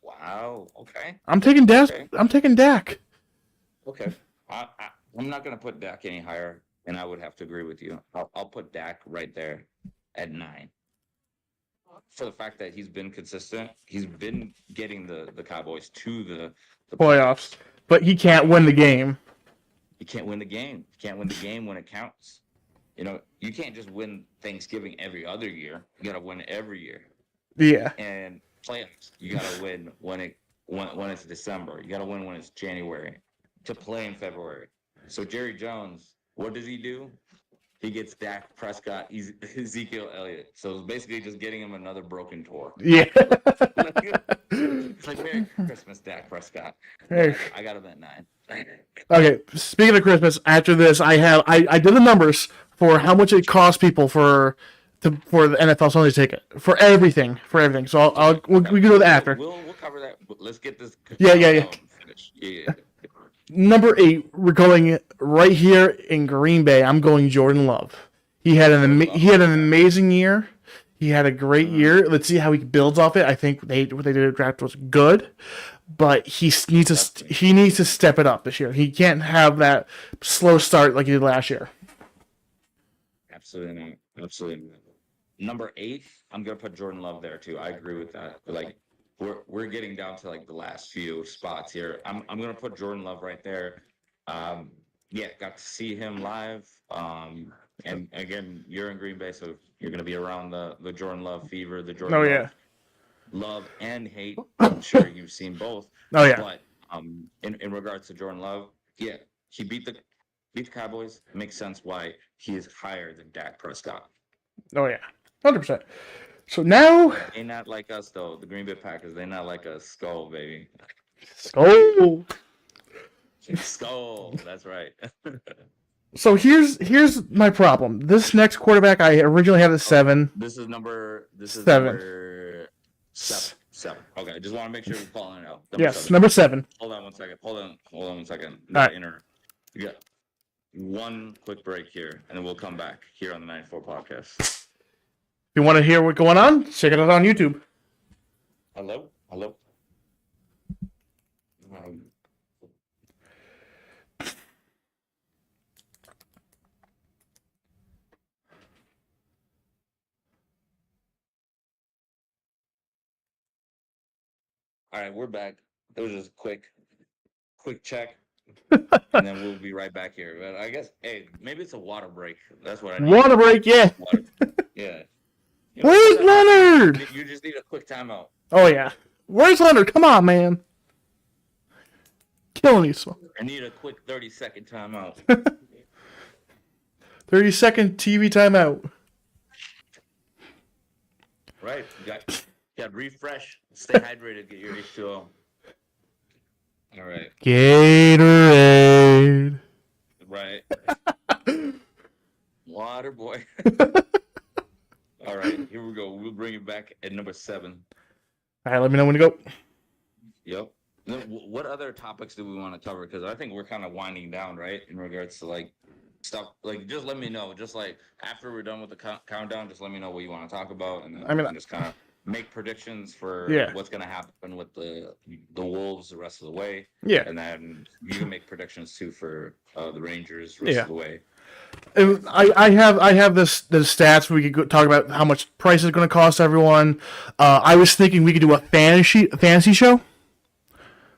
[SPEAKER 2] Wow. Okay.
[SPEAKER 1] I'm taking Dak.
[SPEAKER 2] Okay.
[SPEAKER 1] I'm taking Dak.
[SPEAKER 2] Okay. I'm not going to put Dak any higher, and I would have to agree with you. I'll put Dak right there at 9. For the fact that he's been consistent, he's been getting the Cowboys to the
[SPEAKER 1] Playoffs, but he can't win the game.
[SPEAKER 2] You can't win the game. You can't win the game when it counts. You know, you can't just win Thanksgiving every other year. You got to win every year.
[SPEAKER 1] Yeah.
[SPEAKER 2] And playoffs, you got to win when it's December. You got to win when it's January to play in February. So Jerry Jones, what does he do? He gets Dak Prescott, Ezekiel Elliott. So it's basically just getting him another broken tour.
[SPEAKER 1] Yeah.
[SPEAKER 2] It's like Merry Christmas, Dak Prescott.
[SPEAKER 1] Hey.
[SPEAKER 2] I got him at 9.
[SPEAKER 1] Okay. Speaking of Christmas, after this, I did the numbers for how much it costs people for the NFL Sunday ticket for everything. So we can do that after.
[SPEAKER 2] We'll cover that. Let's get this.
[SPEAKER 1] Yeah.
[SPEAKER 2] Finished. Yeah.
[SPEAKER 1] Number 8, we're going right here in Green Bay. I'm going Jordan Love. He had an amazing year. He had a great year. Let's see how he builds off it. I think what they did at draft was good, but he needs to step it up this year. He can't have that slow start like he did last year.
[SPEAKER 2] Absolutely not. Number 8, I'm gonna put Jordan Love there too. I agree with that. But like we're getting down to like the last few spots here. I'm gonna put Jordan Love right there. Got to see him live. And again, you're in Green Bay, so you're gonna be around the Jordan Love fever, the Jordan love and hate. I'm sure you've seen both.
[SPEAKER 1] Oh yeah.
[SPEAKER 2] But in regards to Jordan Love, yeah, he beat the Cowboys. It makes sense why he is higher than Dak Prescott.
[SPEAKER 1] Oh yeah, 100%. So now
[SPEAKER 2] They not like us though. The Green Bay Packers, they not like us. Skull, baby.
[SPEAKER 1] Skull.
[SPEAKER 2] Skull. That's right.
[SPEAKER 1] So here's my problem. This next quarterback I originally had at 7.
[SPEAKER 2] This is 7. Number 7. Okay, I just want to make sure we're calling it out.
[SPEAKER 1] Number 7.
[SPEAKER 2] Hold on one second.
[SPEAKER 1] All right.
[SPEAKER 2] You got one quick break here, and then we'll come back here on the 94 podcast.
[SPEAKER 1] If you want to hear what's going on, check it out on YouTube.
[SPEAKER 2] Hello. All right, we're back. That was just a quick check, and then we'll be right back here. But I guess, hey, maybe it's a water break. That's what I need.
[SPEAKER 1] Water break, yeah.
[SPEAKER 2] Yeah.
[SPEAKER 1] Where's Leonard?
[SPEAKER 2] You just need a quick timeout.
[SPEAKER 1] Oh yeah. Where's Leonard? Come on, man. Killing you.
[SPEAKER 2] I need a quick 30-second timeout.
[SPEAKER 1] 30-second TV timeout.
[SPEAKER 2] Right. You got refresh. Stay hydrated. Get your H2O. All right.
[SPEAKER 1] Gatorade.
[SPEAKER 2] Right. Water boy. All right, here we go. We'll bring it back at number 7.
[SPEAKER 1] All right, let me know when to go.
[SPEAKER 2] Yep. Then what other topics do we want to cover? Because I think we're kind of winding down, right? In regards to like stuff, like just let me know. Just like after we're done with the countdown, just let me know what you want to talk about, and then
[SPEAKER 1] I
[SPEAKER 2] we
[SPEAKER 1] mean,
[SPEAKER 2] can just kind of make predictions for
[SPEAKER 1] yeah,
[SPEAKER 2] what's going to happen with the Wolves the rest of the way,
[SPEAKER 1] yeah,
[SPEAKER 2] and then you can make predictions too for the Rangers the rest
[SPEAKER 1] yeah.
[SPEAKER 2] of the way.
[SPEAKER 1] And I have the stats. We could talk about how much price is going to cost everyone. I was thinking we could do a fantasy show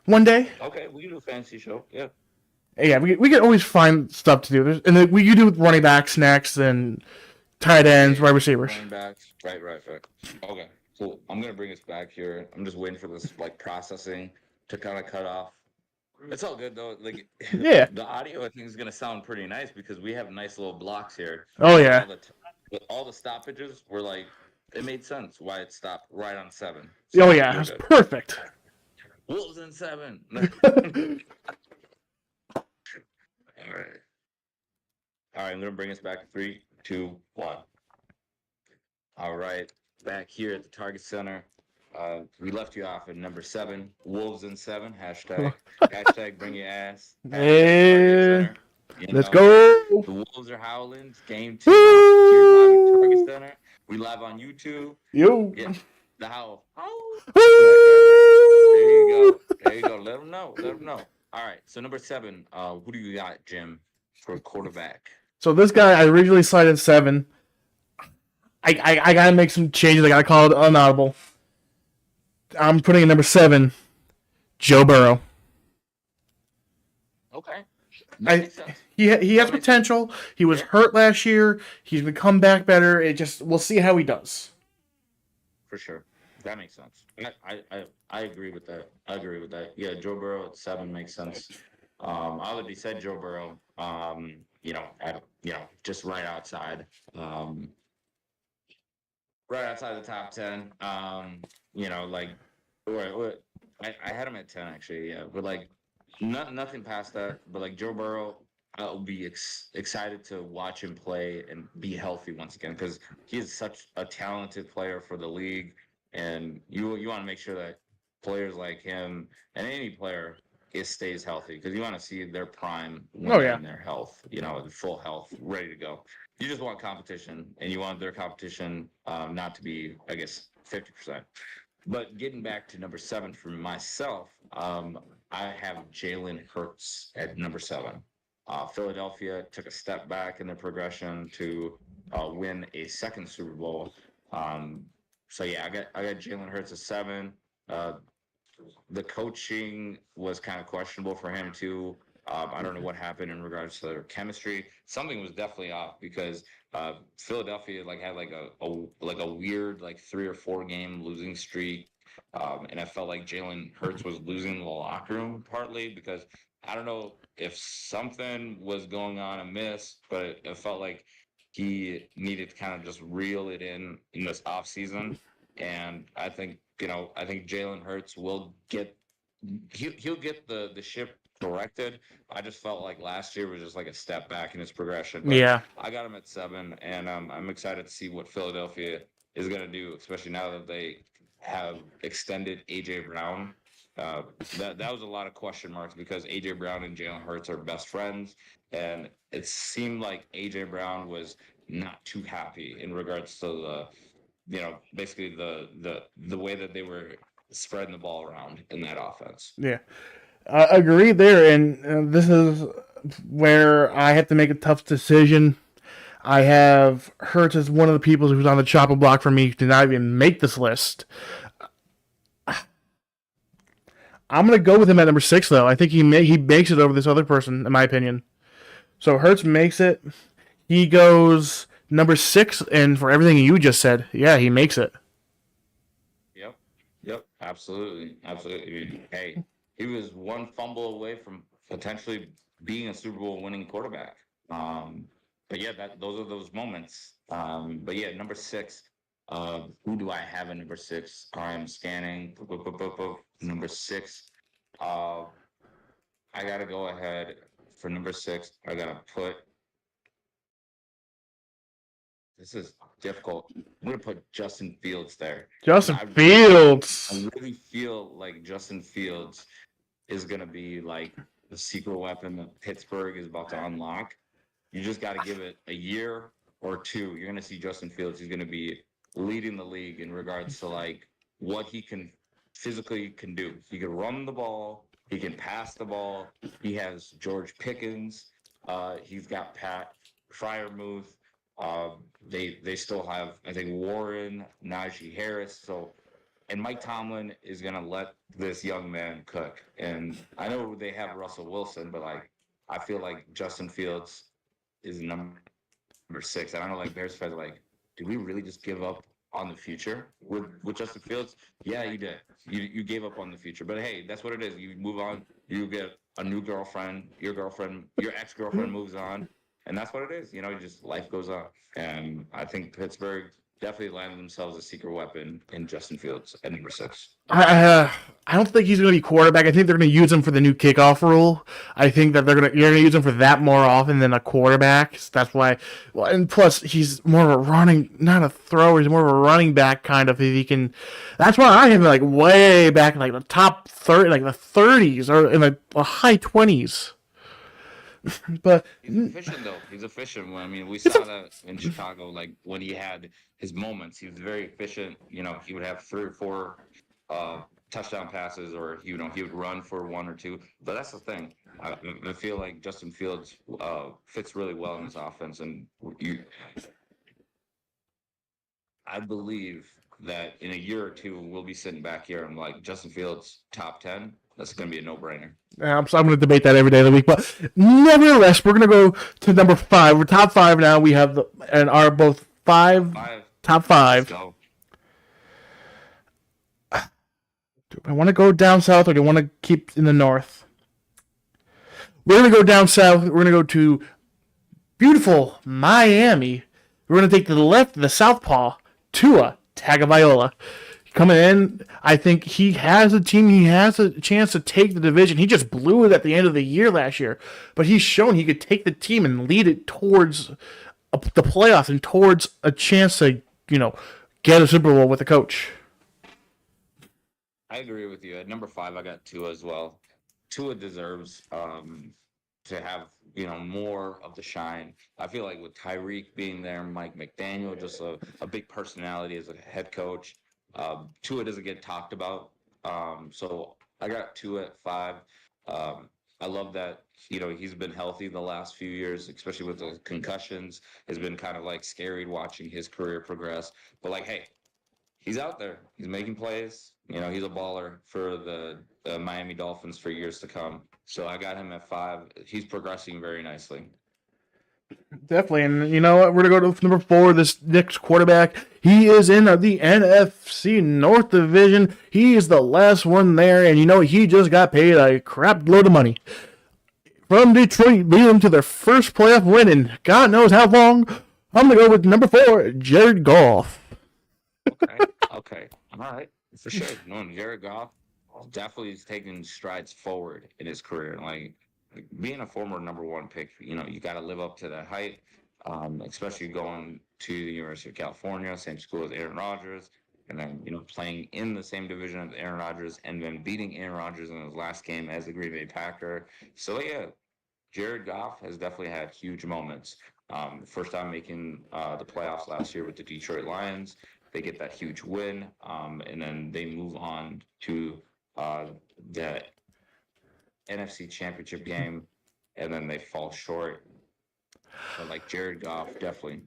[SPEAKER 1] one day.
[SPEAKER 2] Okay, we can do a fantasy show. Yeah.
[SPEAKER 1] Yeah, we could always find stuff to do. And then we could do running backs next and tight ends,
[SPEAKER 2] Yeah,
[SPEAKER 1] wide receivers.
[SPEAKER 2] running backs. Right. Okay, cool. I'm gonna bring us back here. I'm just waiting for this like processing to kind of cut off. It's all good though. Like
[SPEAKER 1] Yeah.
[SPEAKER 2] the audio, I think is gonna sound pretty nice because we have nice little blocks here.
[SPEAKER 1] Oh
[SPEAKER 2] With
[SPEAKER 1] yeah.
[SPEAKER 2] all the stoppages were like it made sense why it stopped right on 7.
[SPEAKER 1] Oh
[SPEAKER 2] So
[SPEAKER 1] yeah.
[SPEAKER 2] we're
[SPEAKER 1] It's
[SPEAKER 2] good.
[SPEAKER 1] perfect.
[SPEAKER 2] Wolves in 7. All right. All right. I'm gonna bring us back. 3, 2, 1. All right, back here at the Target Center. We left you off at number 7, Wolves in 7. Hashtag bring your ass. Target
[SPEAKER 1] Hey,
[SPEAKER 2] Center.
[SPEAKER 1] let's go.
[SPEAKER 2] The Wolves are howling. It's game 2 here live at Target
[SPEAKER 1] Woo!
[SPEAKER 2] Center. We live on YouTube.
[SPEAKER 1] Yo.
[SPEAKER 2] Yeah, the howl. Oh.
[SPEAKER 1] Woo!
[SPEAKER 2] There you go. Let them know. All right, so number 7. Who do you got, Jim, for quarterback?
[SPEAKER 1] So this guy, I originally cited 7. I gotta make some changes. I gotta call it unaudible. I'm putting in number 7, Joe Burrow.
[SPEAKER 2] Okay. That
[SPEAKER 1] I
[SPEAKER 2] makes sense.
[SPEAKER 1] he has potential. He was hurt last year. He's gonna come back better. We'll see how he does.
[SPEAKER 2] For sure. That makes sense. I agree with that. Yeah, Joe Burrow at 7 makes sense. I already said Joe Burrow. Just right outside the top 10. Like what I had him at 10 actually. Yeah, but like nothing past that. But like Joe Burrow, I'll be excited to watch him play and be healthy once again because he is such a talented player for the league, and you want to make sure that players like him and any player stays healthy because you want to see their prime when
[SPEAKER 1] Oh
[SPEAKER 2] they're
[SPEAKER 1] yeah,
[SPEAKER 2] in their health, in full health, ready to go. You just want competition, and you want their competition not to be, I guess, 50%. But getting back to number 7 for myself, I have Jalen Hurts at number 7. Philadelphia took a step back in their progression to win a second Super Bowl. So yeah, I got Jalen Hurts at 7. Uh, the coaching was kind of questionable for him too. I don't know what happened in regards to their chemistry. Something was definitely off because Philadelphia had a weird 3 or 4 game losing streak, and I felt like Jalen Hurts was losing the locker room partly because I don't know if something was going on amiss, but it felt like he needed to kind of just reel it in this off season, and I think Jalen Hurts will get he'll get the ship corrected. I just felt like last year was just like a step back in his progression, but
[SPEAKER 1] yeah,
[SPEAKER 2] I got him at 7, and I'm excited to see what Philadelphia is going to do, especially now that they have extended AJ Brown. That was a lot of question marks because AJ Brown and Jalen Hurts are best friends, and it seemed like AJ Brown was not too happy in regards to basically the way that they were spreading the ball around in that offense.
[SPEAKER 1] yeah. I agree there, and this is where I have to make a tough decision. I have Hurts as one of the people who's on the chopping block for me to not even make this list. I'm gonna go with him at number 6 though. I think he makes it over this other person in my opinion. So Hurts makes it. He goes number 6, and for everything you just said, yeah, he makes it.
[SPEAKER 2] Yep, absolutely. Hey, he was one fumble away from potentially being a Super Bowl winning quarterback. But yeah, those are those moments. But yeah, number 6. Who do I have in number 6? I'm scanning. Number 6. Uh, I gotta go ahead for number 6. I gotta put this is difficult. I'm gonna put Justin Fields there.
[SPEAKER 1] Justin
[SPEAKER 2] I
[SPEAKER 1] Fields.
[SPEAKER 2] really feel like Justin Fields is gonna be like the secret weapon that Pittsburgh is about to unlock. You just got to give it a year or two. You're gonna see Justin Fields. He's gonna be leading the league in regards to like what he can physically can do. He can run the ball. He can pass the ball. He has George Pickens. He's got Pat Fryermuth. They still have, I think, Warren, Najee Harris. So, and Mike Tomlin is gonna let this young man cook. And I know they have Russell Wilson, but like I feel like Justin Fields is number 6. And I know like Bears fans are like, did we really just give up on the future with Justin Fields? Yeah, you did. You gave up on the future. But hey, that's what it is. You move on. You get a new girlfriend. Your ex-girlfriend moves on. And that's what it is. Just life goes on. And I think Pittsburgh definitely landed themselves a secret weapon in Justin Fields at number 6.
[SPEAKER 1] I don't think he's going to be quarterback. I think they're going to use him for the new kickoff rule. I think that you're going to use him for that more often than a quarterback. So that's why. Well, and plus he's more of a running, not a thrower. He's more of a running back kind of. If he can, that's why I have him like way back in like the top 30, like the 30s or in the high 20s. But
[SPEAKER 2] he's efficient though. He's efficient. We saw that in Chicago. Like when he had his moments, he was very efficient. He would have 3 or 4 touchdown passes, or he would run for 1 or 2. But that's the thing. I feel like Justin Fields fits really well in this offense, and I believe that in a year or two we'll be sitting back here and like Justin Fields top 10. That's going to be a no-brainer.
[SPEAKER 1] I'm going to debate that every day of the week, but nevertheless, we're going to go to number 5. We're top 5 now. We have and are both top 5.
[SPEAKER 2] Let's go.
[SPEAKER 1] Do I want to go down south or do I want to keep in the north? We're going to go down south. We're going to go to beautiful Miami. We're going to take to the left, the southpaw, Tua Tagovailoa. Coming in, I think he has a team. He has a chance to take the division. He just blew it at the end of the year last year, but he's shown he could take the team and lead it towards the playoffs and towards a chance to, get a Super Bowl with a coach.
[SPEAKER 2] I agree with you. At number 5, I got Tua as well. Tua deserves to have more of the shine. I feel like with Tyreek being there, Mike McDaniel, just a big personality as a head coach. Tua doesn't get talked about, so I got Tua at 5. I love that he's been healthy the last few years, especially with the concussions. It's been kind of like scary watching his career progress. But like, hey, he's out there. He's making plays. He's a baller for the Miami Dolphins for years to come. So I got him at 5. He's progressing very nicely.
[SPEAKER 1] Definitely, and you know what? We're going to go to number 4, this next quarterback. He is in the NFC North Division. He is the last one there, and he just got paid a crap load of money. From Detroit, leading them to their first playoff win in God knows how long. I'm going to go with number 4, Jared Goff.
[SPEAKER 2] Okay. All right. For sure. No, Jared Goff definitely is taking strides forward in his career. Like being a former number 1 pick, you got to live up to that height, especially going to the University of California, same school as Aaron Rodgers, and then, playing in the same division as Aaron Rodgers, and then beating Aaron Rodgers in his last game as the Green Bay Packer. So, yeah, Jared Goff has definitely had huge moments. First time making the playoffs last year with the Detroit Lions. They get that huge win, and then they move on to the NFC Championship game, and then they fall short. But like Jared Goff, definitely,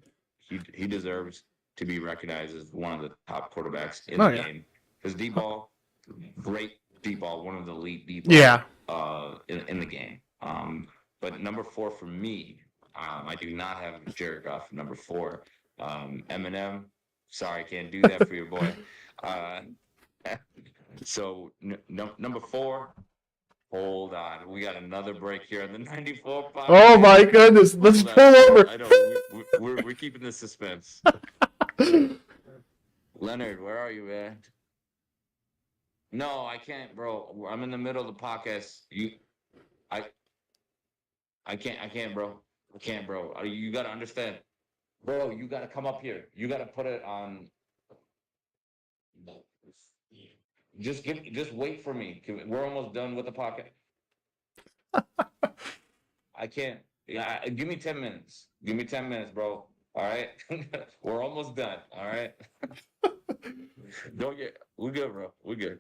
[SPEAKER 2] he deserves to be recognized as one of the top quarterbacks in the game. Because D-ball, great D-ball, one of the elite D-ball in the game. But number 4 for me, I do not have Jared Goff number 4. Eminem, sorry, I can't do that for your boy. So number 4. Hold on. We got another break here on the 94 podcast.
[SPEAKER 1] Oh, my goodness. Let's pull over.
[SPEAKER 2] I know. We're keeping the suspense. Leonard, where are you, man? No, I can't, bro. I'm in the middle of the podcast. I can't, bro. You got to understand. bro, you got to come up here. You got to put it on. Just wait for me. We're almost done with the podcast. I can't. Yeah, give me 10 minutes. Give me 10 minutes, bro. All right. We're almost done. All right. Don't get. We're good, bro. We're good.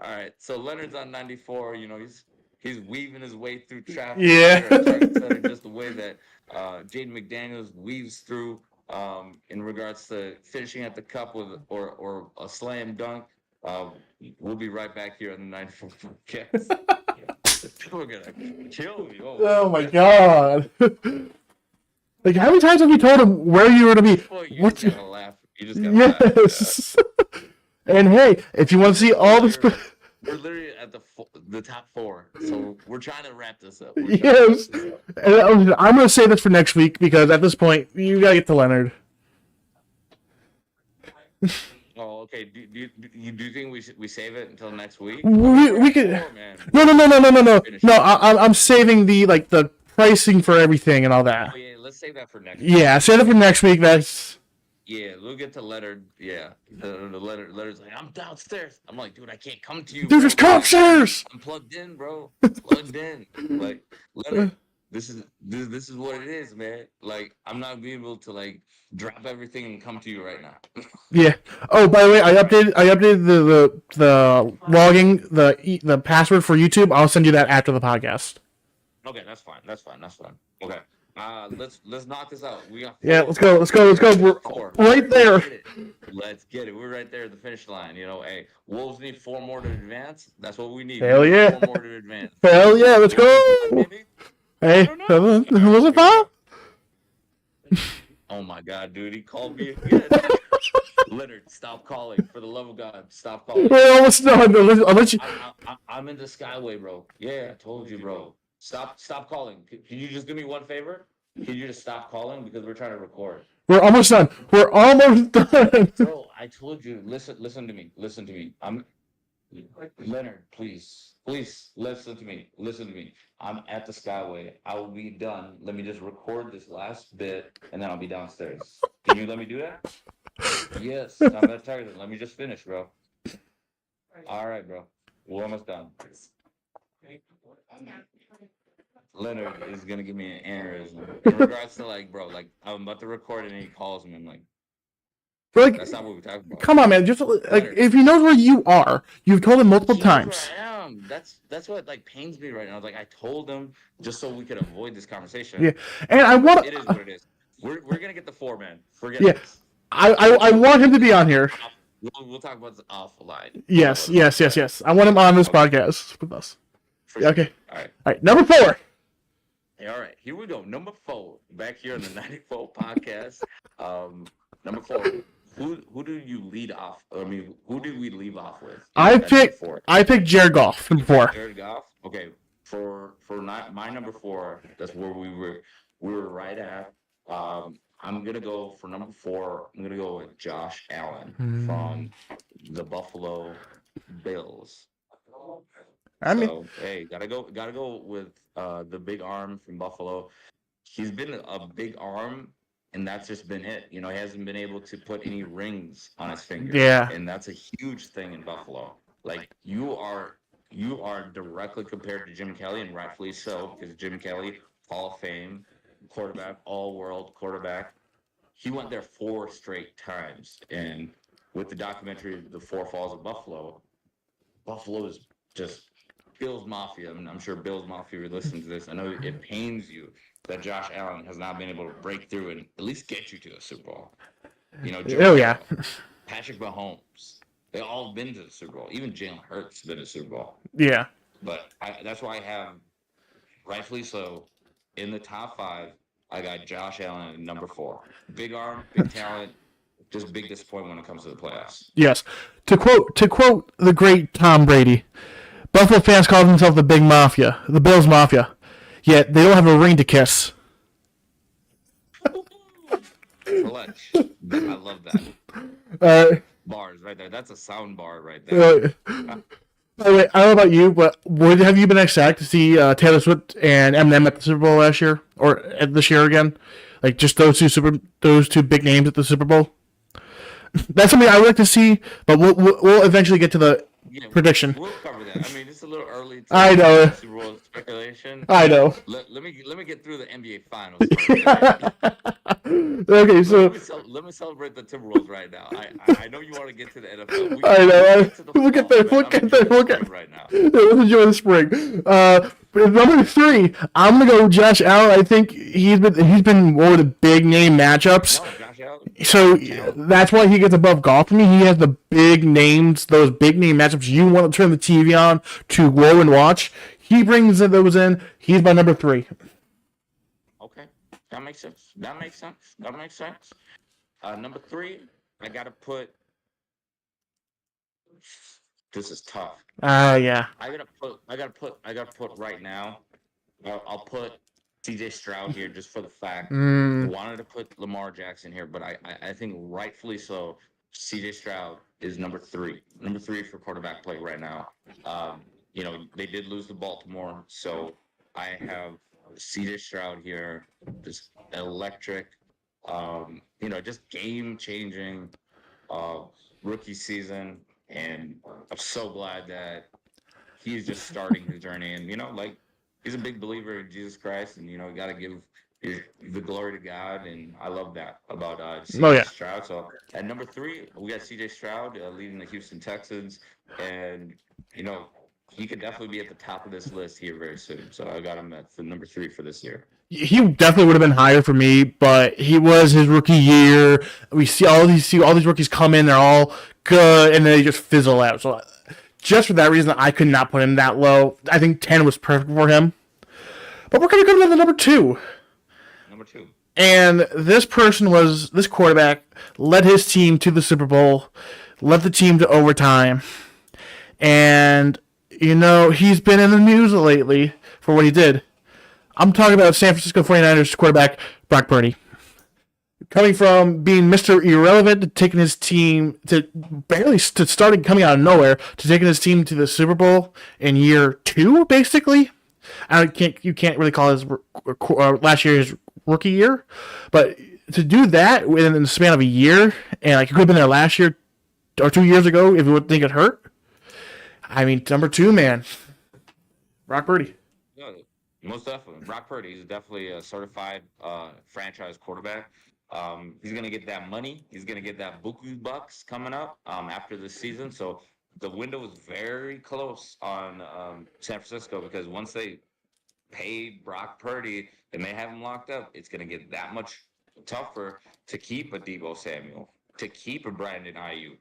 [SPEAKER 2] All right. So Leonard's on 94. You know, he's weaving his way through traffic
[SPEAKER 1] Yeah.
[SPEAKER 2] here at Target Center, just the way that Jaden McDaniels weaves through in regards to finishing at the cup with or a slam dunk. We'll be right back here on the 94 podcast. People are gonna kill me.
[SPEAKER 1] Oh my god. Like, how many times have you told him where you were to be?
[SPEAKER 2] Well, you just gotta laugh. You just gotta laugh.
[SPEAKER 1] Yes. And hey, if you want to see all this.
[SPEAKER 2] We're literally at the top 4, so we're trying to wrap this up.
[SPEAKER 1] Yes. And I'm going to say this for next week because at this point, you got to get to Leonard.
[SPEAKER 2] Oh, okay. Do you think we save it until next week?
[SPEAKER 1] We could.
[SPEAKER 2] Man.
[SPEAKER 1] No. No, I'm saving the pricing for everything and all that.
[SPEAKER 2] Oh, yeah, let's save that for next week.
[SPEAKER 1] Yeah, save it for next week. That's.
[SPEAKER 2] Yeah, we'll get to Leonard. Yeah, the Leonard's like, I'm downstairs. I'm like, dude, I can't come to you.
[SPEAKER 1] Dude, just come upstairs.
[SPEAKER 2] I'm plugged in, bro. Plugged in. Like, Leonard, this is what it is, man. Like, I'm not being able to like drop everything and come to you right now.
[SPEAKER 1] Yeah. Oh, by the way, I updated the logging the password for YouTube. I'll send you that after the podcast.
[SPEAKER 2] Okay, that's fine. Okay. Let's knock this out. We got 4.
[SPEAKER 1] Yeah, let's go. We're
[SPEAKER 2] 4.
[SPEAKER 1] right there.
[SPEAKER 2] Let's get it. We're right there at the finish line. You know, hey, Wolves need 4 more to advance. That's what we need.
[SPEAKER 1] Hell yeah.
[SPEAKER 2] 4 more to advance.
[SPEAKER 1] Hell yeah, let's go. Hey, was it 5?
[SPEAKER 2] Oh my God, dude, he called me again. Leonard, stop calling. For the love of God, stop calling.
[SPEAKER 1] We're almost done. I'll let you.
[SPEAKER 2] I'm in the Skyway, bro. Yeah, I told you, bro. Stop calling. Can you just do me one favor? Can you just stop calling because we're trying to record?
[SPEAKER 1] We're almost done.
[SPEAKER 2] Bro, I told you. Listen to me. Leonard, please listen to me. I'm at the Skyway. I will be done. Let me just record this last bit, and then I'll be downstairs. Can you let me do that? Yes, I'm at Target. Let me just finish, bro. All right, bro. We're almost done. Leonard is gonna give me an aneurysm in regards to bro, I'm about to record and he calls me. I'm like, that's not what we're talking about.
[SPEAKER 1] Come on, man. Just if he knows where you are, you've told him multiple times.
[SPEAKER 2] Where I am. That's what pains me right now. I told him just so we could avoid this conversation.
[SPEAKER 1] Yeah, and I want.
[SPEAKER 2] It is what it is. We're gonna get the 4, man. Forget this.
[SPEAKER 1] I want him to be on here.
[SPEAKER 2] We'll talk about this offline.
[SPEAKER 1] Yes. I want him on this podcast with us.
[SPEAKER 2] Sure.
[SPEAKER 1] Okay.
[SPEAKER 2] All
[SPEAKER 1] right. Number 4.
[SPEAKER 2] Hey, all right. Here we go. Number 4. Back here on the 94 podcast. Number 4. Who do you lead off? I mean, who do we leave off with?
[SPEAKER 1] I picked Jared Goff, number 4.
[SPEAKER 2] Jared Goff. Okay. For my number 4, that's where we were right at. I'm gonna go for number 4. I'm gonna go with Josh Allen from the Buffalo Bills. Hey, gotta go with the big arm from Buffalo. He's been a big arm, and that's just been it. You know, he hasn't been able to put any rings on his fingers.
[SPEAKER 1] Yeah,
[SPEAKER 2] and that's a huge thing in Buffalo. You are directly compared to Jim Kelly, and rightfully so, because Jim Kelly, Hall of Fame quarterback, all-world quarterback. He went there 4 straight times, and with the documentary "The Four Falls of Buffalo," Buffalo is just Bills Mafia. I'm sure Bills Mafia would listen to this. I know it pains you that Josh Allen has not been able to break through and at least get you to a Super Bowl. You know, Patrick Mahomes, they all been to the Super Bowl. Even Jalen Hurts been to the Super Bowl.
[SPEAKER 1] Yeah.
[SPEAKER 2] But that's why I have, rightfully so, in the top 5, I got Josh Allen at number 4. Big arm, big talent, just big disappointment when it comes to the playoffs.
[SPEAKER 1] Yes. To quote the great Tom Brady, Buffalo fans call themselves the Big Mafia, the Bills Mafia, yet they don't have a ring to kiss.
[SPEAKER 2] Clutch. I love that. Bars right there. That's a sound bar right there.
[SPEAKER 1] By the way, I don't know about you, but have you been ecstatic to see Taylor Swift and Eminem at the Super Bowl last year or at this year again? Like just those two big names at the Super Bowl. That's something I would like to see, but we'll eventually get to the
[SPEAKER 2] Yeah,
[SPEAKER 1] prediction.
[SPEAKER 2] we'll cover that. I mean, it's a little early
[SPEAKER 1] I
[SPEAKER 2] to
[SPEAKER 1] know.
[SPEAKER 2] Super Bowl speculation.
[SPEAKER 1] I know.
[SPEAKER 2] Let me get through the NBA Finals first. Right?
[SPEAKER 1] Okay, so
[SPEAKER 2] Let me celebrate the Timberwolves right now. I know you want to get to the NFL.
[SPEAKER 1] I know.
[SPEAKER 2] We'll get to the
[SPEAKER 1] We'll get
[SPEAKER 2] fall,
[SPEAKER 1] there.
[SPEAKER 2] man.
[SPEAKER 1] We'll
[SPEAKER 2] I'm
[SPEAKER 1] get there.
[SPEAKER 2] enjoying
[SPEAKER 1] We'll
[SPEAKER 2] the
[SPEAKER 1] get.
[SPEAKER 2] spring right now.
[SPEAKER 1] Yeah, let's enjoy the spring. But number 3, I'm gonna go with Josh Allen. I think he's been one of the big name matchups.
[SPEAKER 2] No, Josh Allen.
[SPEAKER 1] So that's why he gets above golf for me. He has the big names, those big name matchups you want to turn the TV on to go and watch. He brings those in. He's my number 3.
[SPEAKER 2] Okay, that makes sense. That makes sense. That makes sense. Number 3, I gotta put. This is tough.
[SPEAKER 1] Yeah.
[SPEAKER 2] I gotta put right now. I'll put CJ Stroud here just for the fact. I wanted to put Lamar Jackson here, but I think rightfully so. CJ Stroud is number 3. Number 3 for quarterback play right now. They did lose to Baltimore, so I have CJ Stroud here, just electric. Just game changing rookie season, and I'm so glad that he's just starting his journey. And he's a big believer in Jesus Christ, and got to give the glory to God, and I love that about CJ Stroud. So at number 3, we got CJ Stroud leading the Houston Texans, and he could definitely be at the top of this list here very soon. So I got him at the number 3 for this year.
[SPEAKER 1] He definitely would have been higher for me, but he was his rookie year. We see all these rookies come in, they're all good, and then they just fizzle out. So just for that reason, I could not put him that low. I think 10 was perfect for him. But we're going to come to the number 2.
[SPEAKER 2] Number 2.
[SPEAKER 1] And this quarterback led his team to the Super Bowl, led the team to overtime, and he's been in the news lately for what he did. I'm talking about San Francisco 49ers quarterback Brock Purdy. Coming from being Mr. Irrelevant to taking his team to starting coming out of nowhere to taking his team to the Super Bowl in year 2, basically. You can't really call his last year his rookie year, but to do that within the span of a year, and he could have been there last year or 2 years ago if you would think it hurt. I mean, number 2, man, Brock Purdy.
[SPEAKER 2] Yeah, most definitely. Brock Purdy is definitely a certified franchise quarterback. He's going to get that money. He's going to get that buku bucks coming up after this season. So the window is very close on San Francisco, because once they pay Brock Purdy and they have him locked up, it's going to get that much tougher to keep a Deebo Samuel, to keep a Brandon Ayuk,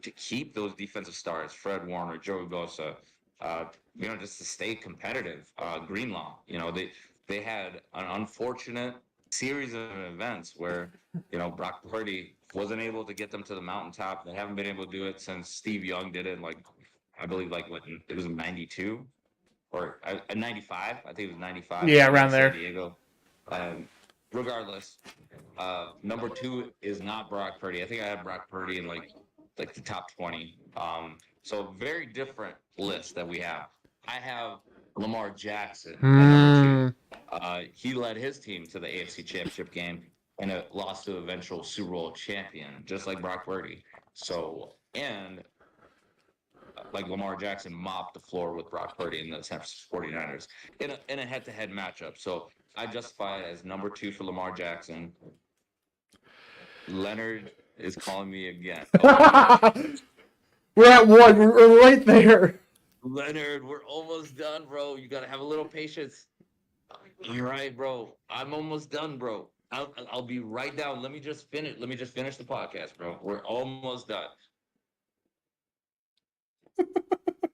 [SPEAKER 2] to keep those defensive stars, Fred Warner, Joey Bosa, just to stay competitive. Greenlaw, they had an unfortunate series of events where, Brock Purdy wasn't able to get them to the mountaintop. They haven't been able to do it since Steve Young did it, I believe, it was in 92 or 95. I think it was 95.
[SPEAKER 1] Yeah, around there.
[SPEAKER 2] San Diego. Regardless, number 2 is not Brock Purdy. I think I have Brock Purdy in the top 20. So very different list that we have. I have Lamar Jackson at number 2. He led his team to the AFC Championship game and it lost to eventual Super Bowl champion, just like Brock Purdy. So, and Lamar Jackson mopped the floor with Brock Purdy in the San Francisco 49ers in a head-to-head matchup. So I justify it as number 2 for Lamar Jackson. Leonard is calling me again.
[SPEAKER 1] We're at 1. We're right there.
[SPEAKER 2] Leonard, we're almost done, bro. You got to have a little patience. You're right, bro. I'm almost done, bro. I'll be right down. Let me just finish the podcast, bro. We're almost done.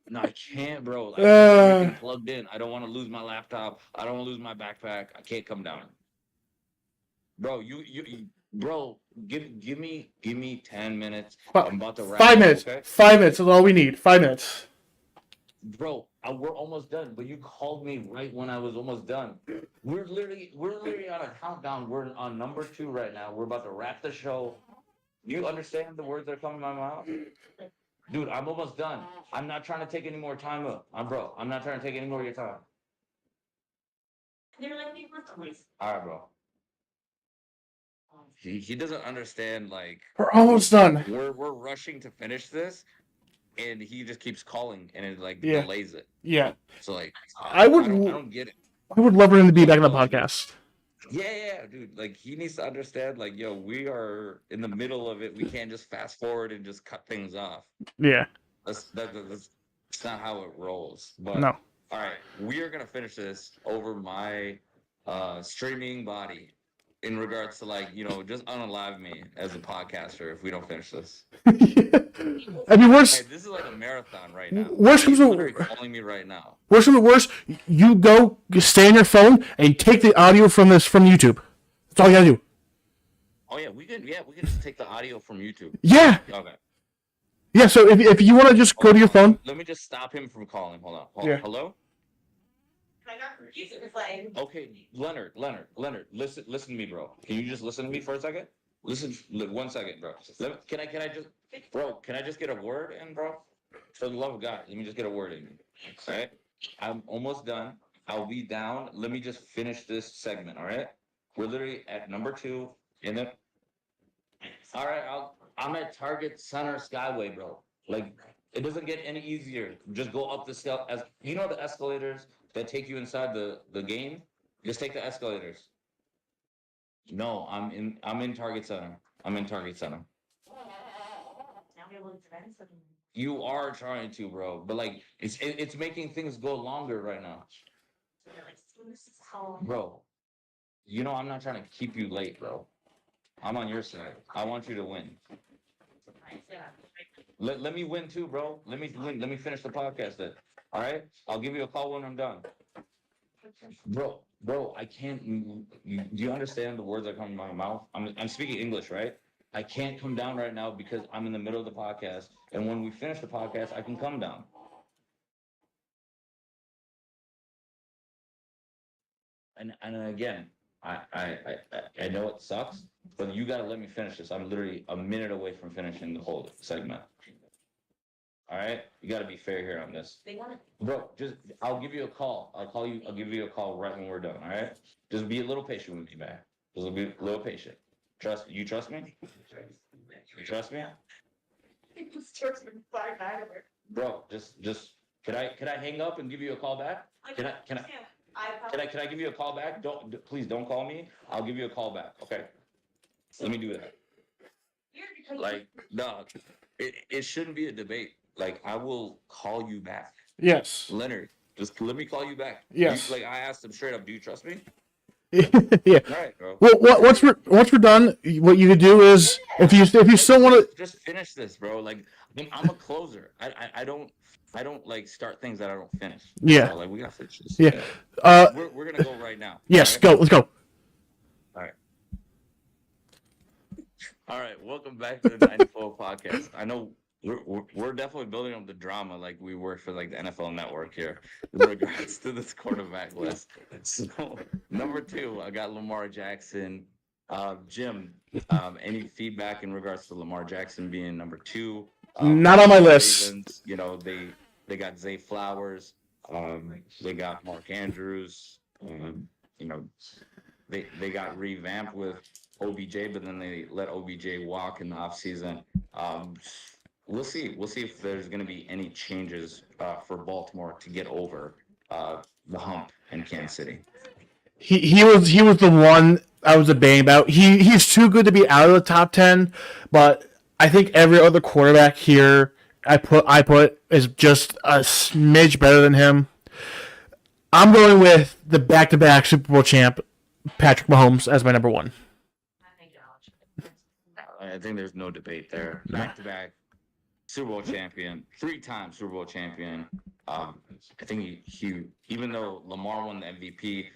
[SPEAKER 2] No, I can't, bro. I have everything plugged in. I don't want to lose my laptop. I don't want to lose my backpack. I can't come down. Bro, bro, give me 10 minutes. I'm about to wrap
[SPEAKER 1] 5 minutes.
[SPEAKER 2] Okay?
[SPEAKER 1] 5 minutes is all we need. 5 minutes.
[SPEAKER 2] Bro, we're almost done, but you called me right when I was almost done. We're literally on a countdown. We're on number 2 right now. We're about to wrap the show. You understand the words that are coming to my mouth? Dude, I'm almost done. I'm not trying to take any more time up. I'm not trying to take any more of your time. All right, bro. He doesn't understand, like,
[SPEAKER 1] We're almost done.
[SPEAKER 2] we're rushing to finish this, and he just keeps calling, and it like
[SPEAKER 1] Yeah.
[SPEAKER 2] delays it.
[SPEAKER 1] Yeah.
[SPEAKER 2] So like,
[SPEAKER 1] I would
[SPEAKER 2] I don't get it.
[SPEAKER 1] I would love for him to be
[SPEAKER 2] So,
[SPEAKER 1] back in the
[SPEAKER 2] bro, like,
[SPEAKER 1] podcast.
[SPEAKER 2] yeah, dude. Like, he needs to understand, like, yo, we are in the middle of it. We can't just fast forward and just cut things off.
[SPEAKER 1] Yeah.
[SPEAKER 2] That's not how it rolls. But
[SPEAKER 1] No.
[SPEAKER 2] all right, we are gonna finish this over my streaming body in regards to, like, just unalive me as a podcaster if we don't finish this.
[SPEAKER 1] I mean,
[SPEAKER 2] Hey, this is like a marathon right now.
[SPEAKER 1] Worst
[SPEAKER 2] He's
[SPEAKER 1] comes
[SPEAKER 2] literally
[SPEAKER 1] to
[SPEAKER 2] calling me right now.
[SPEAKER 1] worst, you go stay on your phone and take the audio from YouTube. That's all you gotta do.
[SPEAKER 2] Oh yeah, we can just take the audio from YouTube.
[SPEAKER 1] Yeah.
[SPEAKER 2] Okay.
[SPEAKER 1] Yeah. So if you want to just go to your phone.
[SPEAKER 2] Let me just stop him from calling. Hold on.
[SPEAKER 1] Yeah.
[SPEAKER 2] Hello? Okay, Leonard, listen to me, bro. Can you just listen to me for a second? Listen, 1 second, bro. Can I just, bro? Can I just get a word in, bro? For the love of God, let me just get a word in. All right, I'm almost done. I'll be down. Let me just finish this segment. All right, we're literally at number 2, and then, all right, I'm at Target Center Skyway, bro. Like, it doesn't get any easier. Just go up the scale as the escalators that take you inside the game. Just take the escalators. No, I'm in Target Center. I'm in Target Center. You are trying to, bro, but like it's making things go longer right now. Bro, I'm not trying to keep you late, bro. I'm on your side. I want you to win. Let me win too, bro. Let me win. Let me finish the podcast then. All right? I'll give you a call when I'm done. Bro, I can't. Do you understand the words that come in my mouth? I'm speaking English, right? I can't come down right now because I'm in the middle of the podcast. And when we finish the podcast, I can come down. And again, I know it sucks, but you gotta let me finish this. I'm literally a minute away from finishing the whole segment. All right, you got to be fair here on this. Bro, I'll give you a call. I'll give you a call right when we're done. All right, just be a little patient with me, man. Just be a little patient. Trust me? You trust me? Bro, just can I hang up and give you a call back? Can I give you a call back? Please don't call me. I'll give you a call back. Okay. Let me do that. Like, no, it shouldn't be a debate. Like, I will call you back.
[SPEAKER 1] Yes.
[SPEAKER 2] Leonard, just let me call you back.
[SPEAKER 1] Yes.
[SPEAKER 2] I asked him straight up, do you trust me?
[SPEAKER 1] Yeah.
[SPEAKER 2] All right, bro.
[SPEAKER 1] Well, once we're done, what you could do is if you still want to
[SPEAKER 2] just finish this, bro. Like, I'm a closer. I don't like start things that I don't finish.
[SPEAKER 1] Yeah.
[SPEAKER 2] So, like, we gotta finish this.
[SPEAKER 1] Yeah.
[SPEAKER 2] We're gonna go right now.
[SPEAKER 1] Yes.
[SPEAKER 2] Right?
[SPEAKER 1] Go. Let's go.
[SPEAKER 2] All right. Welcome back to the 94 podcast. I know we're definitely building up the drama like we work for like the NFL Network here in regards to this quarterback list. So number 2, I got Lamar Jackson. Jim, any feedback in regards to Lamar Jackson being number 2?
[SPEAKER 1] Not on my list.
[SPEAKER 2] Ravens, they got Zay Flowers. They got Mark Andrews. They got revamped with OBJ, but then they let OBJ walk in the offseason. We'll see. We'll see if there's going to be any changes for Baltimore to get over the hump in Kansas City.
[SPEAKER 1] He was the one I was debating about. He's too good to be out of the top 10, but I think every other quarterback here I put is just a smidge better than him. I'm going with the back-to-back Super Bowl champ, Patrick Mahomes, as my number 1.
[SPEAKER 2] I think there's no debate there. Back-to-back Super Bowl champion, 3-time Super Bowl champion. I think he even though Lamar won the MVP,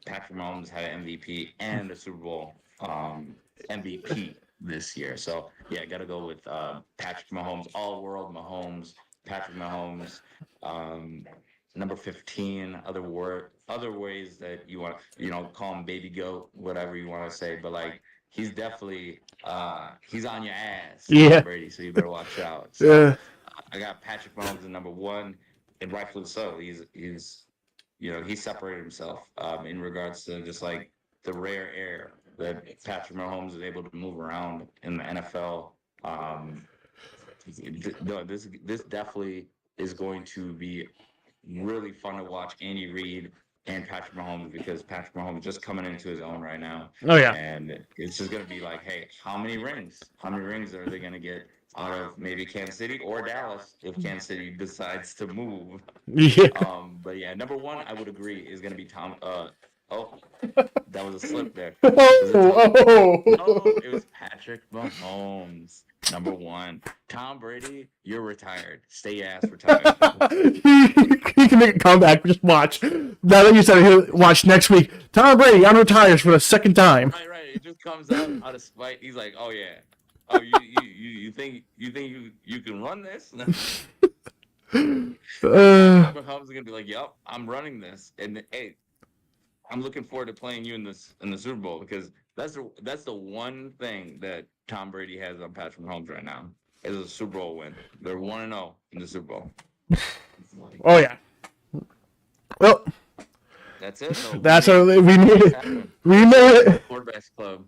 [SPEAKER 2] Patrick Mahomes had an MVP and a Super Bowl MVP this year. So yeah, got to go with Patrick Mahomes, all-world Mahomes, Patrick Mahomes. Number 15. Other ways that you want, call him baby goat, whatever you want to say, but like he's definitely he's on your ass,
[SPEAKER 1] Yeah.
[SPEAKER 2] Tom Brady. So you better watch out. So
[SPEAKER 1] Yeah.
[SPEAKER 2] I got Patrick Mahomes at number one, and rightfully so. He's he separated himself in regards to just like the rare air that Patrick Mahomes is able to move around in the NFL. No, this definitely is going to be really fun to watch Andy Reid and Patrick Mahomes because Patrick Mahomes is just coming into his own right now.
[SPEAKER 1] Oh yeah.
[SPEAKER 2] And it's just going to be like, hey, how many rings? How many rings are they going to get out of maybe Kansas City or Dallas if Kansas City decides to move?
[SPEAKER 1] Yeah.
[SPEAKER 2] But yeah, number one, I would agree, is going to be Tom. Oh, that was a slip there.
[SPEAKER 1] Oh.
[SPEAKER 2] No, it was Patrick Mahomes. Number one. Tom Brady, you're retired. Stay your ass retired.
[SPEAKER 1] He can make a comeback. Just watch. Now that you said it, he'll watch next week. Tom Brady unretires for the second time.
[SPEAKER 2] Right. It just comes out of spite. He's like, oh yeah. Oh, you think you can run this? Mahomes is gonna be like, yep, I'm running this, and hey, I'm looking forward to playing you in the Super Bowl because that's the one thing that Tom Brady has on Patrick Mahomes right now is a Super Bowl win. They're 1-0 in the Super Bowl.
[SPEAKER 1] Oh yeah. Well,
[SPEAKER 2] that's it. Though.
[SPEAKER 1] That's how we made it. We made it.
[SPEAKER 2] Quarterbacks Club.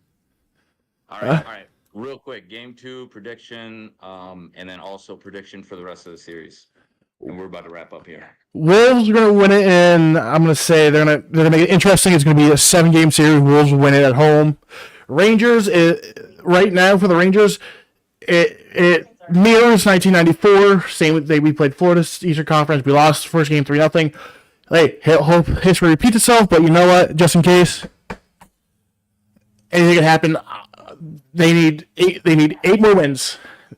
[SPEAKER 2] All right. Real quick, Game 2 prediction, and then also prediction for the rest of the series. And we're about to wrap up here.
[SPEAKER 1] Wolves are going to win it, and I'm going to say they're going to make it interesting. It's going to be a 7-game series. Wolves will win it at home. Rangers, right now for the Rangers, it mirrors 1994. Same with we played Florida Eastern Conference. We lost the first game 3-0. Hey, hope history repeats itself, but you know what? Just in case anything could happen, they need 8 more wins.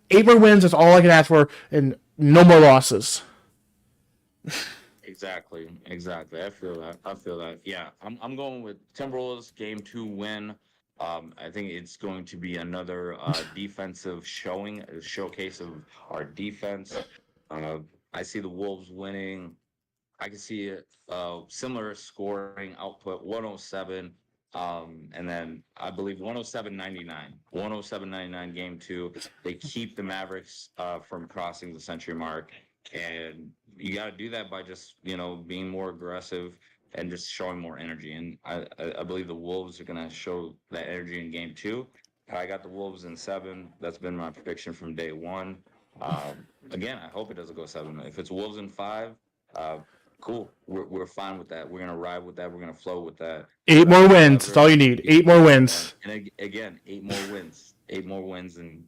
[SPEAKER 1] 8 more wins. That's all I can ask for, and no more losses.
[SPEAKER 2] Exactly. I feel that. Yeah, I'm going with Timberwolves Game 2 win. I think it's going to be another defensive showcase of our defense. I see the Wolves winning. I can see a similar scoring output, 107. And then I believe 107-99. 107-99 Game 2. They keep the Mavericks from crossing the century mark. And you got to do that by just, being more aggressive and just showing more energy. And I believe the Wolves are going to show that energy in Game 2. I got the Wolves in 7. That's been my prediction from day one. Again, I hope it doesn't go 7. If it's Wolves in 5, cool. We're fine with that. We're going to ride with that. We're going to flow with that.
[SPEAKER 1] 8 more wins. That's all you need. 8 more wins.
[SPEAKER 2] And again, 8 more wins. 8 more wins. And,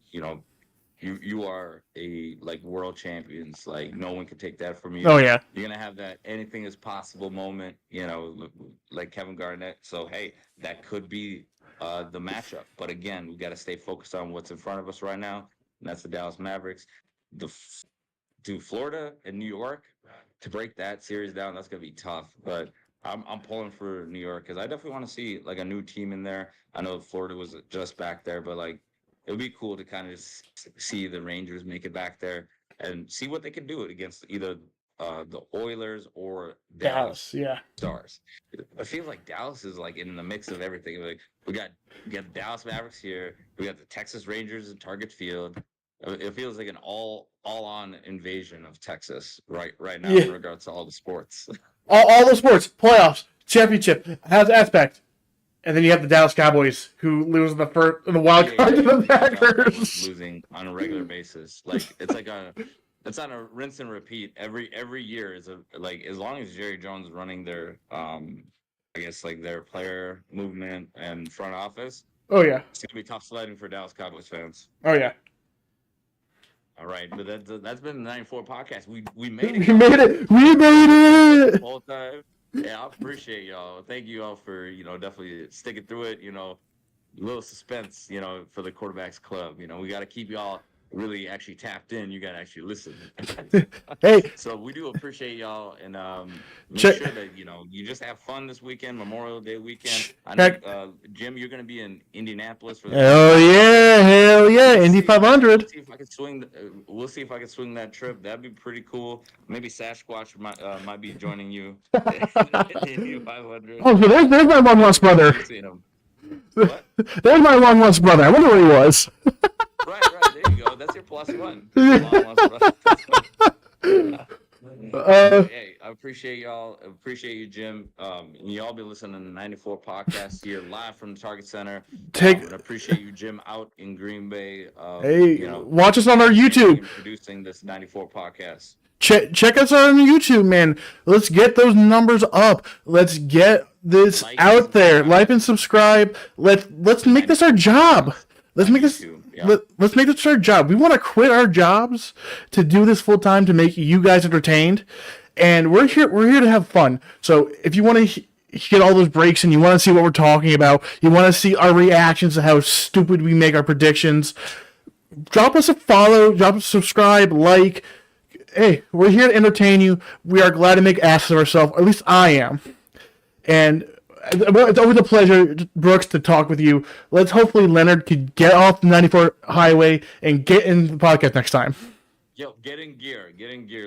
[SPEAKER 2] you are a world champions. No one can take that from you.
[SPEAKER 1] Oh yeah.
[SPEAKER 2] You're gonna have that anything is possible moment. Like Kevin Garnett. So hey, that could be the matchup. But again, we got to stay focused on what's in front of us right now. And that's the Dallas Mavericks. To Florida and New York to break that series down. That's gonna be tough. But I'm pulling for New York because I definitely want to see a new team in there. I know Florida was just back there, but it would be cool to kind of see the Rangers make it back there and see what they can do against either the Oilers or Dallas Stars. I feel like Dallas is in the mix of everything. We got the Dallas Mavericks here. We got the Texas Rangers in Target Field. It feels like an all-on invasion of Texas right now in regards to all the sports.
[SPEAKER 1] all the sports, playoffs, championship, has aspect. And then you have the Dallas Cowboys who lose the wild card to the Packers.
[SPEAKER 2] Losing on a regular basis. It's on a rinse and repeat. Every year is as long as Jerry Jones is running their their player movement and front office.
[SPEAKER 1] Oh yeah.
[SPEAKER 2] It's gonna be tough sledding for Dallas Cowboys fans.
[SPEAKER 1] Oh yeah.
[SPEAKER 2] All right, but that's been the 94 podcast. We made it.
[SPEAKER 1] We made it.
[SPEAKER 2] Whole time. Yeah, I appreciate y'all. Thank you all for, definitely sticking through it. A little suspense, for the Quarterbacks Club. We got to keep y'all really actually tapped in. You got to actually listen.
[SPEAKER 1] Hey.
[SPEAKER 2] So we do appreciate y'all. And make
[SPEAKER 1] sure
[SPEAKER 2] that, you just have fun this weekend, Memorial Day weekend. I know, Jim, you're going to be in Indianapolis for the
[SPEAKER 1] hell yeah. Indy 500.
[SPEAKER 2] We'll see if I can swing. We'll see if I can swing that trip. That'd be pretty cool. Maybe Sasquatch might be joining you. Indy 500.
[SPEAKER 1] Oh, so there's my one lost brother.
[SPEAKER 2] What?
[SPEAKER 1] There's my long lost brother. I wonder where he was.
[SPEAKER 2] Right. There you go. That's your plus one. Long lost brother. Hey, I appreciate y'all. I appreciate you, Jim. And y'all been listening to the 94 podcast here live from the Target Center. And I appreciate you, Jim, out in Green Bay.
[SPEAKER 1] Hey, watch us on our YouTube.
[SPEAKER 2] Producing this 94 podcast.
[SPEAKER 1] Check us out on YouTube, man. Let's get those numbers up. Let's get this out there. Like and subscribe. Let's make this our job. Let's make this. Let's make this our job. We want to quit our jobs to do this full time to make you guys entertained, and we're here. We're here to have fun. So if you want to get all those breaks and you want to see what we're talking about, you want to see our reactions to how stupid we make our predictions, drop us a follow, drop us a subscribe, like. Hey, we're here to entertain you. We are glad to make asses of ourselves. At least I am. And it's always a pleasure, Brooks, to talk with you. Let's hopefully Leonard could get off the 94 highway and get in the podcast next time.
[SPEAKER 2] Yo, get in gear,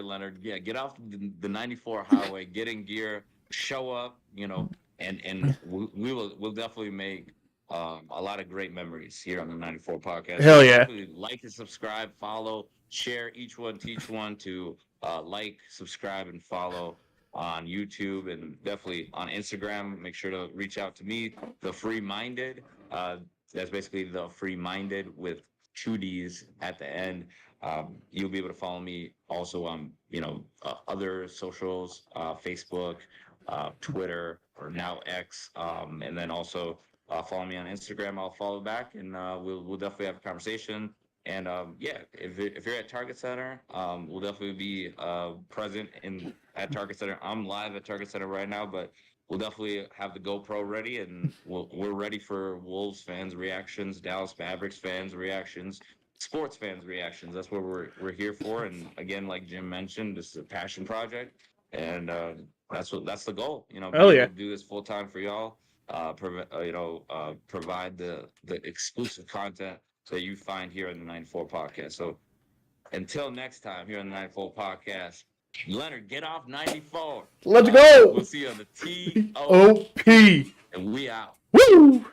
[SPEAKER 2] Leonard. Yeah, get off the 94 highway, get in gear, show up, and we'll definitely make a lot of great memories here on the 94 podcast.
[SPEAKER 1] Hell yeah.
[SPEAKER 2] Like and subscribe, follow, share each one, teach one to like, subscribe, and follow on YouTube and definitely on Instagram. Make sure to reach out to me, the Free Minded. That's basically the Free Minded with 2 D's at the end. You'll be able to follow me also on other socials, Facebook, Twitter, or now X, and then also follow me on Instagram. I'll follow back, and we'll definitely have a conversation. And if you're at Target Center, we'll definitely be present at Target Center. I'm live at Target Center right now, but we'll definitely have the GoPro ready, and we're ready for Wolves fans' reactions, Dallas Mavericks fans' reactions, sports fans' reactions. That's what we're here for. And again, like Jim mentioned, this is a passion project, and that's the goal. Do this full time for y'all. Provide the exclusive content that you find here in the 94 podcast. So until next time here on the 94 podcast, Leonard, get off 94.
[SPEAKER 1] Let's go.
[SPEAKER 2] We'll see you on the TOP.
[SPEAKER 1] OP.
[SPEAKER 2] And we out.
[SPEAKER 1] Woo!